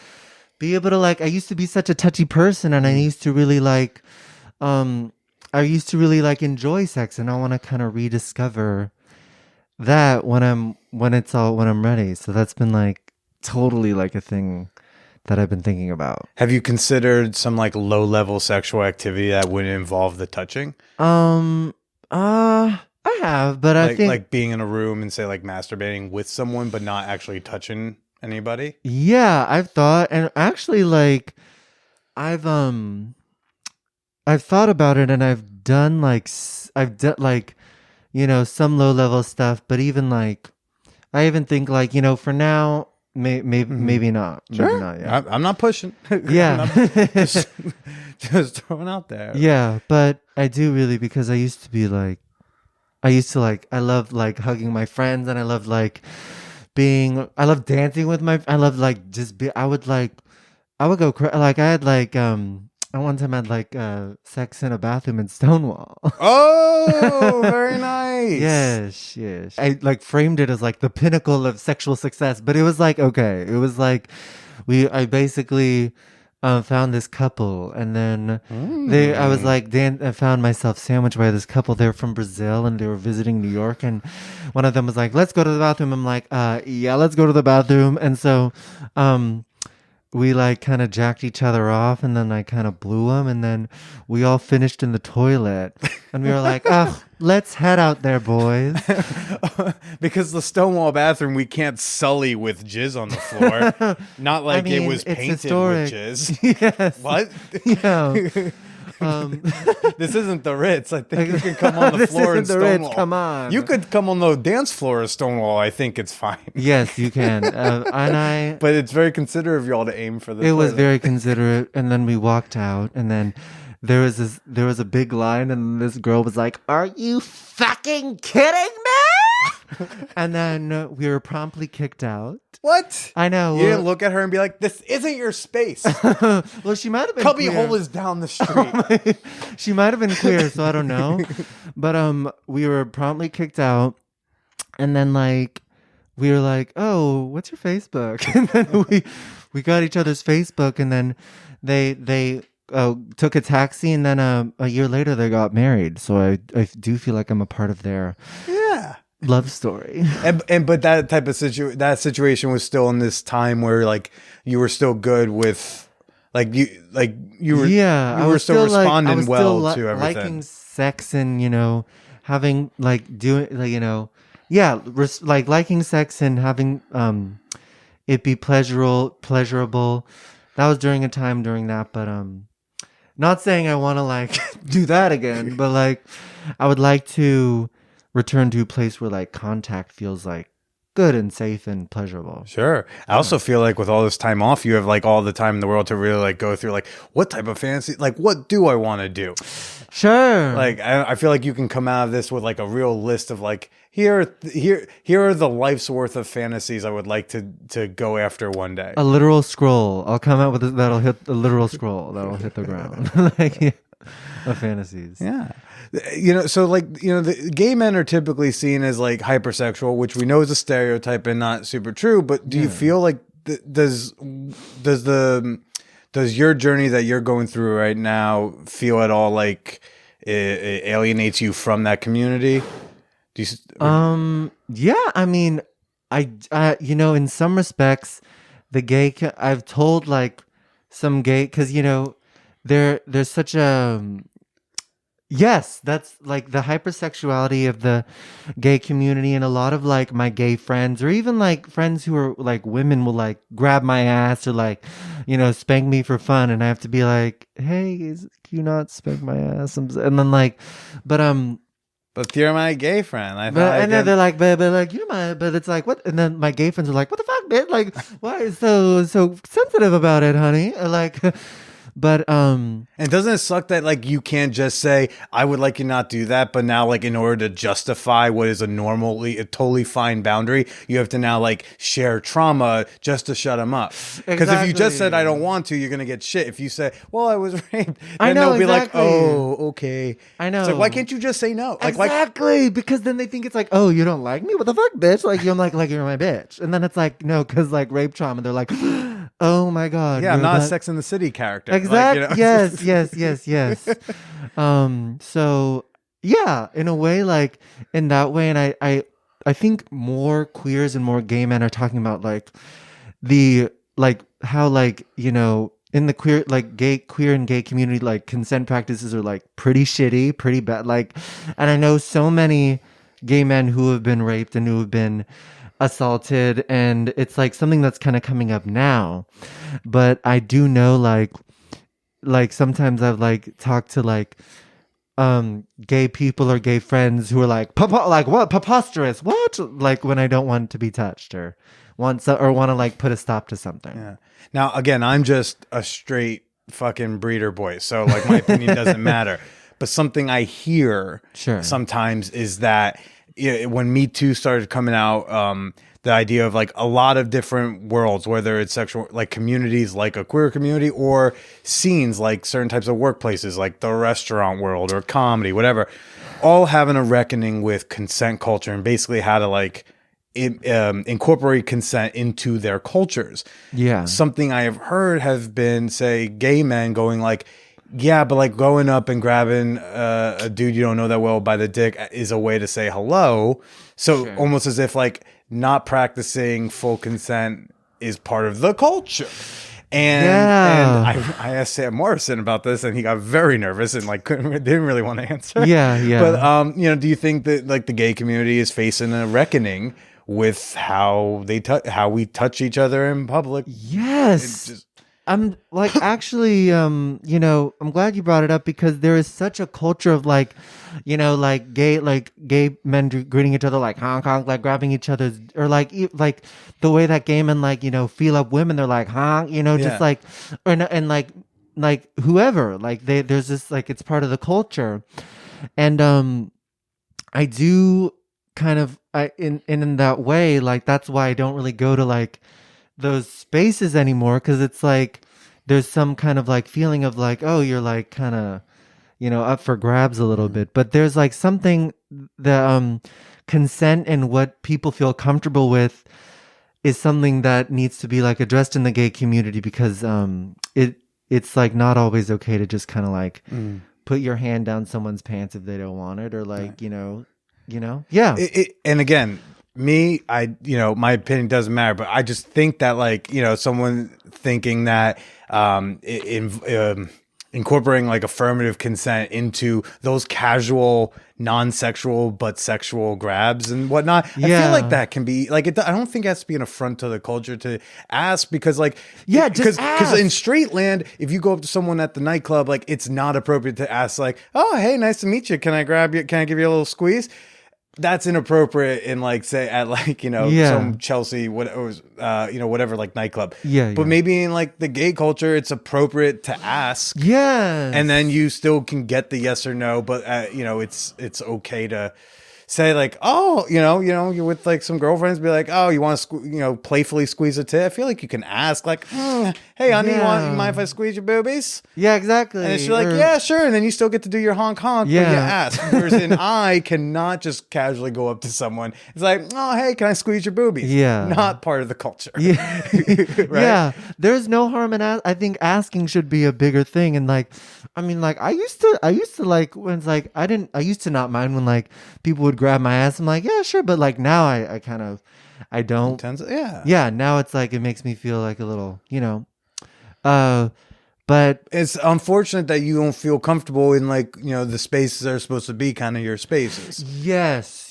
be able to like, I used to be such a touchy person, and I used to really like, enjoy sex, and I want to kind of rediscover that when I'm ready. So that's been like totally like a thing that I've been thinking about. Have you considered some like low level sexual activity that wouldn't involve the touching? I have, but I think like being in a room and say like masturbating with someone, but not actually touching anybody. Yeah, I've thought, and actually like I've thought about it, and I've done like some low level stuff, but even like I even think like, for now, maybe not. Sure. Maybe not, yeah. I'm not pushing. Yeah. just throwing out there. Yeah, but I do really, because I used to I love like hugging my friends, and I love like I love dancing with I love like I would go like I had like I one time had like sex in a bathroom in Stonewall. Oh, very nice. Yes. I like framed it as like the pinnacle of sexual success, but it was like okay. It was like I basically found this couple, and then I was like, I found myself sandwiched by this couple. They're from Brazil, and they were visiting New York, and one of them was like, "Let's go to the bathroom." I'm like, "Yeah, let's go to the bathroom." And so, we like kind of jacked each other off, and then I kind of blew them, and then we all finished in the toilet, and we were like, "Oh, let's head out there, boys." Because the Stonewall bathroom we can't sully with jizz on the floor. Not like mean, it was it's painted historic. with jizz. Yes. What? Yeah. This isn't the Ritz. I think you can come on the This floor in isn't the Ritz, Stonewall. come on. You could come on the dance floor of Stonewall. I think it's fine. Yes, you can. And But it's very considerate of y'all to aim for the it was toilet. very considerate. And then we walked out, and then there was a big line, and this girl was like, "Are you fucking kidding me?" And then we were promptly kicked out. What? I know. You didn't look at her and be like, "This isn't your space." Well, she might have been Cubby queer. hole is down the street. She might have been queer, so I don't know. But we were promptly kicked out, and then like we were like, "Oh, what's your Facebook?" And then we got each other's Facebook, and then they took a taxi, and then a year later they got married. So I do feel like I'm a part of their Yeah. love story. But that type of situation was still in this time where like you were still good with you were Yeah, you were still responding well to everything. liking sex, and having like doing like like liking sex and having it be pleasurable. That was during a time during that, but not saying I want to like do that again, but like I would like to return to a place where like contact feels like good and safe and pleasurable. Sure. I also feel like with all this time off, you have like all the time in the world to really like go through like what type of fantasy, like what do I want to do? Sure. Like I feel like you can come out of this with like a real list of like here are the life's worth of fantasies I would like to go after one day. A literal scroll. I'll come out with that'll hit a literal scroll that'll hit the ground. Like of fantasies. Yeah. So like, the gay men are typically seen as like hypersexual, which we know is a stereotype and not super true. But do you feel like does your journey that you're going through right now feel at all like it alienates you from that community? Do you, Yeah, I mean, I in some respects, the gay. I've told like some gay because there's such a yes, that's like the hypersexuality of the gay community, and a lot of like my gay friends, or even like friends who are like women, will like grab my ass or like spank me for fun, and I have to be like, hey, can you not spank my ass? And then like, but you're my gay friend. and then they're like, but like you're my, but it's like what? And then my gay friends are like, what the fuck, bitch? Like, why are you so sensitive about it, honey? Like, but and doesn't it suck that like you can't just say I would like you not do that, but now like in order to justify what is a totally fine boundary, you have to now like share trauma just to shut them up. Because if you just said I don't want to, you're gonna get shit. If you say, well, I was raped, then they'll be like, oh, okay. I know. It's like, why can't you just say no? Like, exactly, because then they think it's like, oh, you don't like me? What the fuck, bitch? Like you're like you're my bitch, and then it's like no, because like rape trauma, they're like, oh my god, yeah, I'm not a Sex and the City character. Exactly. Like, Yes. So yeah, in a way, like in that way, and I think more queers and more gay men are talking about like the like how like in the queer and gay community, like consent practices are like pretty shitty, pretty bad. Like, and I know so many gay men who have been raped and who have been assaulted, and it's like something that's kind of coming up now. But I do know like sometimes I've like talked to like gay people or gay friends who are like like what preposterous, what, like when I don't want to be touched or want to like put a stop to something. Yeah. Now again, I'm just a straight fucking breeder boy, so like my opinion doesn't matter. But something I hear Sure. sometimes is that when Me Too started coming out, the idea of like a lot of different worlds, whether it's sexual, like communities, like a queer community, or scenes like certain types of workplaces, like the restaurant world or comedy, whatever, all having a reckoning with consent culture and basically how to like incorporate consent into their cultures. Yeah. Something I have heard have been, say, gay men going like, yeah, but like going up and grabbing a dude you don't know that well by the dick is a way to say hello. So Sure. almost as if like not practicing full consent is part of the culture. And I asked Sam Morrison about this, and he got very nervous and like didn't really want to answer. Yeah. But do you think that like the gay community is facing a reckoning with how we touch each other in public? Yes. I'm like actually I'm glad you brought it up, because there is such a culture of like gay men greeting each other like honk honk, like grabbing each other's, or like the way that gay men like feel up women, they're like honk, just like, or and like whoever, like there's this like, it's part of the culture. And I do kind of in that way, like that's why I don't really go to like those spaces anymore, because it's like there's some kind of like feeling of like, oh, you're like kind of up for grabs a little bit. But there's like something, the consent and what people feel comfortable with is something that needs to be like addressed in the gay community, because it's like not always okay to just kind of like put your hand down someone's pants if they don't want it, or like yeah. And again, me, my opinion doesn't matter, but I just think that like, someone thinking that incorporating like affirmative consent into those casual, non-sexual but sexual grabs and whatnot, I feel like that can be like, I don't think it has to be an affront to the culture to ask, because like, because in straight land, if you go up to someone at the nightclub, like it's not appropriate to ask like, oh, hey, nice to meet you, can I grab you, can I give you a little squeeze? That's inappropriate in like, say at like, some Chelsea, whatever, like nightclub. But maybe in like the gay culture, it's appropriate to ask. Yeah. And then you still can get the yes or no, but it's okay to say like, oh, you're with like some girlfriends, be like, oh, you want to, playfully squeeze a tit? I feel like you can ask like, hey, honey, you mind if I squeeze your boobies? Yeah, exactly. And she's like, yeah, sure. And then you still get to do your honk honk, but you ask. Whereas I cannot just casually go up to someone. It's like, oh, hey, can I squeeze your boobies? Yeah. Not part of the culture. Yeah. Right? Yeah. There's no harm in I think asking should be a bigger thing. And like, I mean, like I used to like, when it's like, I used to not mind when like people would grab my ass. I'm like, yeah, sure. But like now I kind of, I don't. Yeah. Now it's like, it makes me feel like a little, but it's unfortunate that you don't feel comfortable in like, the spaces that are supposed to be kind of your spaces. Yes.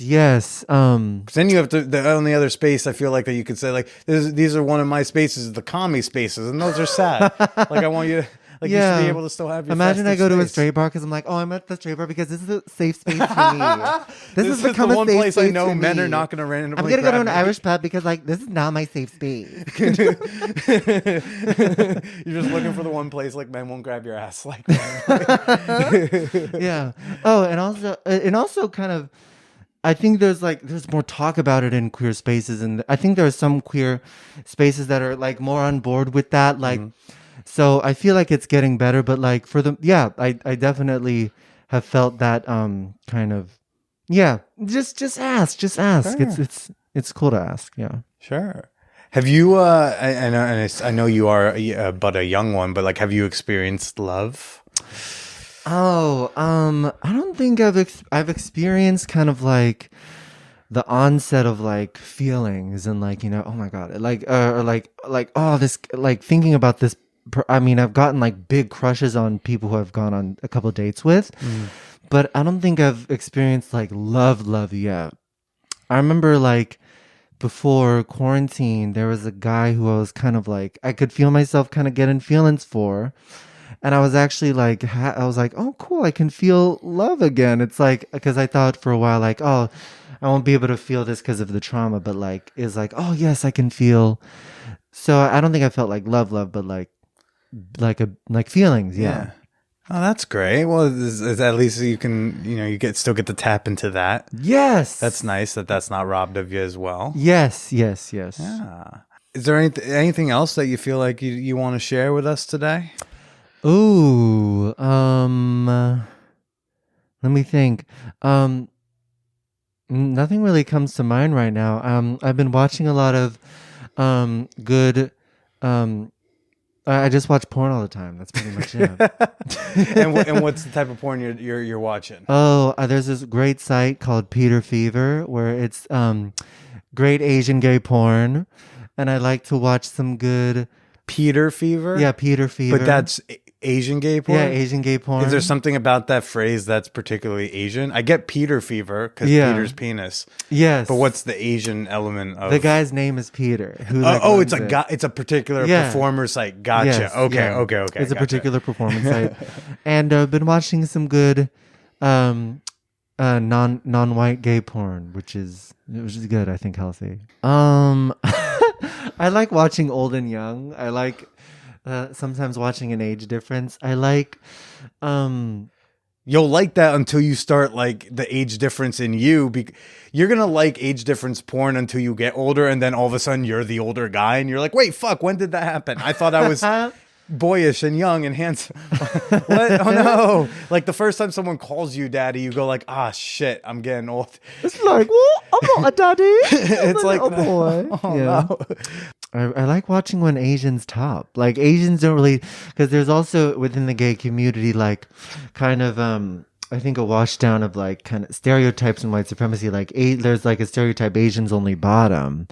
'Cause then you have to, the only other space I feel like that you could say like, these are one of my spaces, the commie spaces, and those are sad. Like I want you to, like you should be able to still have your Imagine I go to a space. straight bar because I'm like, oh, I'm at the straight bar because this is a safe space for me. This has become the a one safe place space I know for men me. are not going to randomly I'm gonna go to an grab me. Irish pub because like this is not my safe space. You're just looking for the one place like men won't grab your ass like that. Yeah. Oh, and also kind of, I think there's more talk about it in queer spaces, and I think there are some queer spaces that are like more on board with that, like. So I feel like it's getting better, but like for the, I definitely have felt that kind of, just ask. Sure. It's cool to ask. Yeah. Sure. Have you, I know you are but a young one, but like, have you experienced love? Oh, I don't think I've experienced kind of like the onset of like feelings and like, oh my God, like, or like, oh, this, like thinking about this. I mean, I've gotten like big crushes on people who I've gone on a couple dates with, but I don't think I've experienced like love yet. I remember like before quarantine, there was a guy who I was kind of like, I could feel myself kind of getting feelings for. And I was actually like, I was like, oh, cool. I can feel love again. It's like, because I thought for a while, like, oh, I won't be able to feel this because of the trauma. But like, it's like, oh, yes, I can feel. So I don't think I felt like love, but like feelings. Yeah. Oh, that's great. Well, at least you can, you still get to tap into that. Yes. That's nice that's not robbed of you as well. Yes. Yeah. Is there anything else that you feel like you want to share with us today? Ooh. Let me think. Nothing really comes to mind right now. I've been watching a lot of good I just watch porn all the time. That's pretty much it. And what's the type of porn you're watching? Oh, there's this great site called Peter Fever where it's great Asian gay porn, and I like to watch some good Peter Fever? Yeah, Peter Fever. But that's Asian gay porn? Yeah, Asian gay porn. Is there something about that phrase that's particularly Asian? I get Peter Fever because Peter's penis. Yes. But what's the Asian element of... The guy's name is Peter. Who it's a particular performer site. Gotcha. Yes, Okay. It's a particular performance site. And I've been watching some good non-white gay porn, which is good, I think, healthy. I like watching old and young. I like sometimes watching an age difference. I like you'll like that until you start like the age difference in you. You're gonna like age difference porn until you get older, and then all of a sudden you're the older guy, and you're like, wait, fuck, when did that happen? I thought I was boyish and young and handsome. What? Oh no! Like the first time someone calls you daddy, you go like, ah, shit, I'm getting old. It's like, well, I'm not a daddy. It's like, a boy. Oh no. I like watching when Asians top. Like Asians don't really, because there's also within the gay community like kind of I think a wash down of like kind of stereotypes in white supremacy. Like there's like a stereotype Asians only bottom,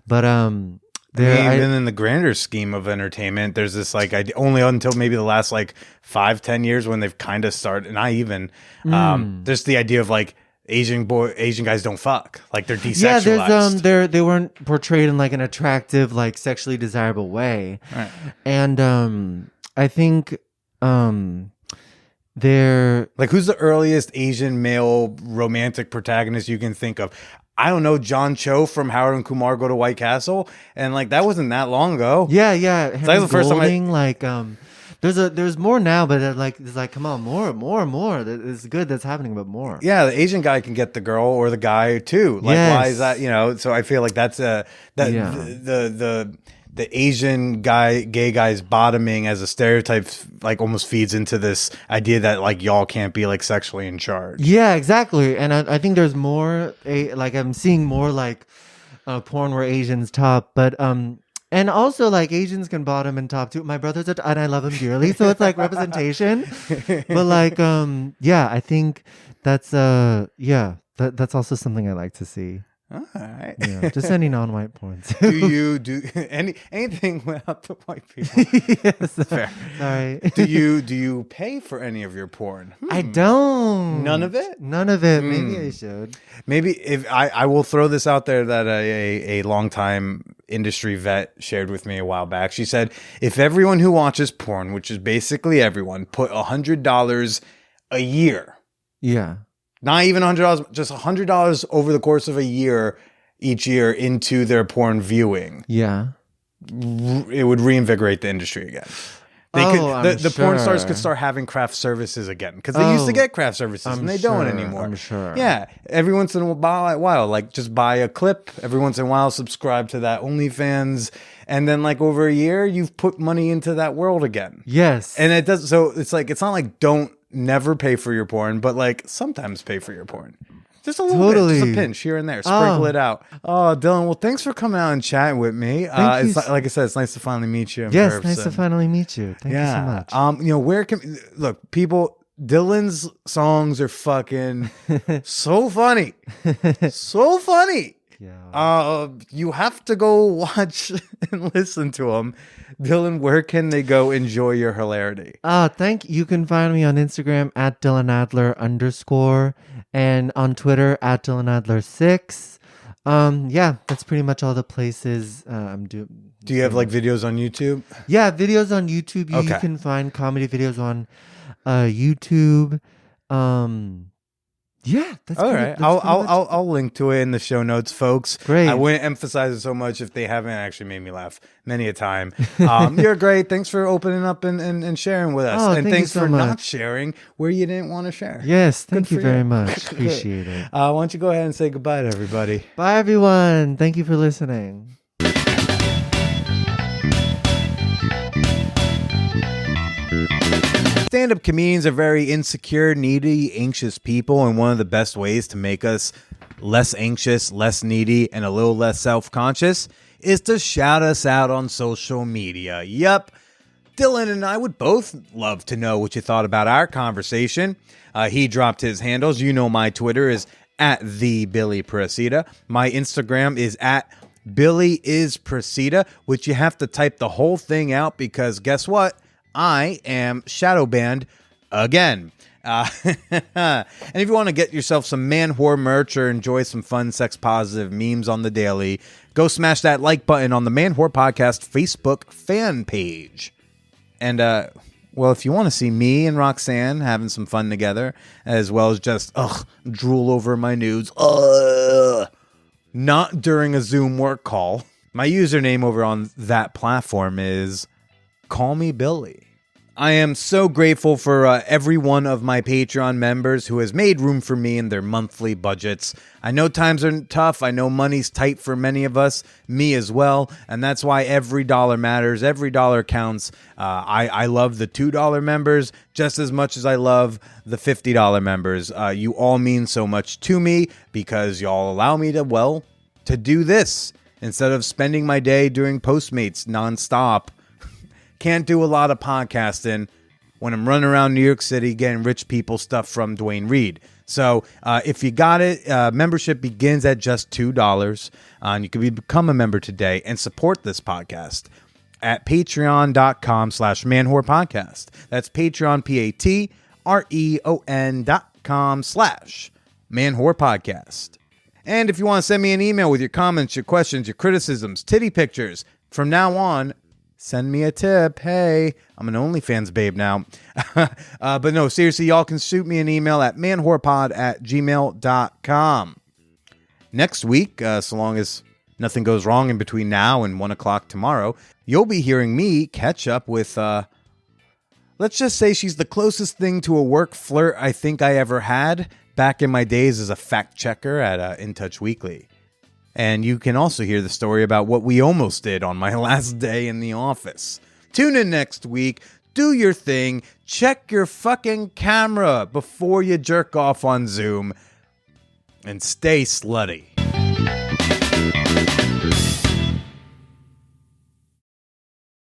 but even in the grander scheme of entertainment, there's this like only until maybe the last like 5-10 years when they've kind of started. Not even there's the idea of like Asian guys don't fuck, like they're desexualized. Yeah, they weren't portrayed in like an attractive, like sexually desirable way, right. And I think they're like, who's the earliest Asian male romantic protagonist you can think of? I don't know, John Cho from Howard and Kumar Go to White Castle, and like that wasn't that long ago. Yeah. That was the first time like there's more now, but it's like come on, more. It's good that's happening, but more. Yeah, the Asian guy can get the girl or the guy too. Like, why is that? So I feel like that's the Asian gay guys bottoming as a stereotype, like almost feeds into this idea that like y'all can't be like sexually in charge. Yeah, exactly. And I think there's more like I'm seeing more like porn where Asians top, but and also like Asians can bottom and top too. My brother's and I love him dearly, so it's like representation. But like I think that's that's also something I like to see. All right. Yeah, just any non-white porn. Do you do anything without the white people? Yes. Fair. Sorry. Do you pay for any of your porn? I don't. None of it? None of it. Maybe I should. Maybe if I will throw this out there that a longtime industry vet shared with me a while back. She said, if everyone who watches porn, which is basically everyone, put $100 a year. Yeah. Not even $100, just $100 over the course of a year, each year into their porn viewing. Yeah. It would reinvigorate the industry again. The porn stars could start having craft services again, because they used to get craft services and they don't anymore. I'm sure. Yeah. Every once in a while, like just buy a clip. Every once in a while, subscribe to that OnlyFans. And then like over a year, you've put money into that world again. Yes. And it does. So it's like, it's not like never pay for your porn, but like sometimes pay for your porn. Just a little bit, just a pinch here and there. Sprinkle it out. Oh, Dylan, well, thanks for coming out and chatting with me. Like I said, it's nice to finally meet you in person. Nice to finally meet you. Thank you so much. Where can look, people, Dylan's songs are fucking so funny. So funny. Yeah. You have to go watch and listen to them. Dylan, where can they go enjoy your hilarity? You can find me on Instagram at DylanAdler _ and on Twitter at DylanAdler6. That's pretty much all the places I'm doing. Do you have like videos on YouTube? Yeah, videos on YouTube. You can find comedy videos on YouTube. Yeah, that's All pretty- right, that's I'll pretty much- I'll link to it in the show notes, folks. Great. I wouldn't emphasize it so much if they haven't actually made me laugh many a time. You're great. Thanks for opening up and sharing with us, Oh, and thank you thanks so for not much. sharing where you didn't want to share. Yes, thank you for very you. much. Appreciate it. Why don't you go ahead and say goodbye to everybody? Bye, everyone. Thank you for listening. Stand-up comedians are very insecure, needy, anxious people, and one of the best ways to make us less anxious, less needy, and a little less self-conscious is to shout us out on social media. Yup. Dylan and I would both love to know what you thought about our conversation. He dropped his handles. You know my Twitter is @TheBillyPracida. My Instagram is @BillyIsPracida, which you have to type the whole thing out because guess what? I am shadow banned again. And if you want to get yourself some man whore merch or enjoy some fun sex positive memes on the daily, go smash that like button on the Man Whore Podcast Facebook fan page. And well, if you want to see me and Roxanne having some fun together, as well as just drool over my nudes, not during a Zoom work call, my username over on that platform is Call Me Billy. I am so grateful for every one of my Patreon members who has made room for me in their monthly budgets. I know times are tough. I know money's tight for many of us, me as well. And that's why every dollar matters. Every dollar counts. I love the $2 members just as much as I love the $50 members. You all mean so much to me because y'all allow me to do this instead of spending my day doing Postmates nonstop. Can't do a lot of podcasting when I'm running around New York City getting rich people stuff from Dwayne Reed. So if you got it, membership begins at just $2. And you can become a member today and support this podcast at patreon.com/manwhorepodcast. That's Patreon, patreon.com/manwhorepodcast. And if you want to send me an email with your comments, your questions, your criticisms, titty pictures, from now on, send me a tip. Hey, I'm an OnlyFans babe now. But no, seriously, y'all can shoot me an email at manwhorepod@gmail.com. Next week, so long as nothing goes wrong in between now and 1 o'clock tomorrow, you'll be hearing me catch up with, let's just say she's the closest thing to a work flirt I think I ever had back in my days as a fact checker at In Touch Weekly. And you can also hear the story about what we almost did on my last day in the office. Tune in next week. Do your thing. Check your fucking camera before you jerk off on Zoom. And stay slutty.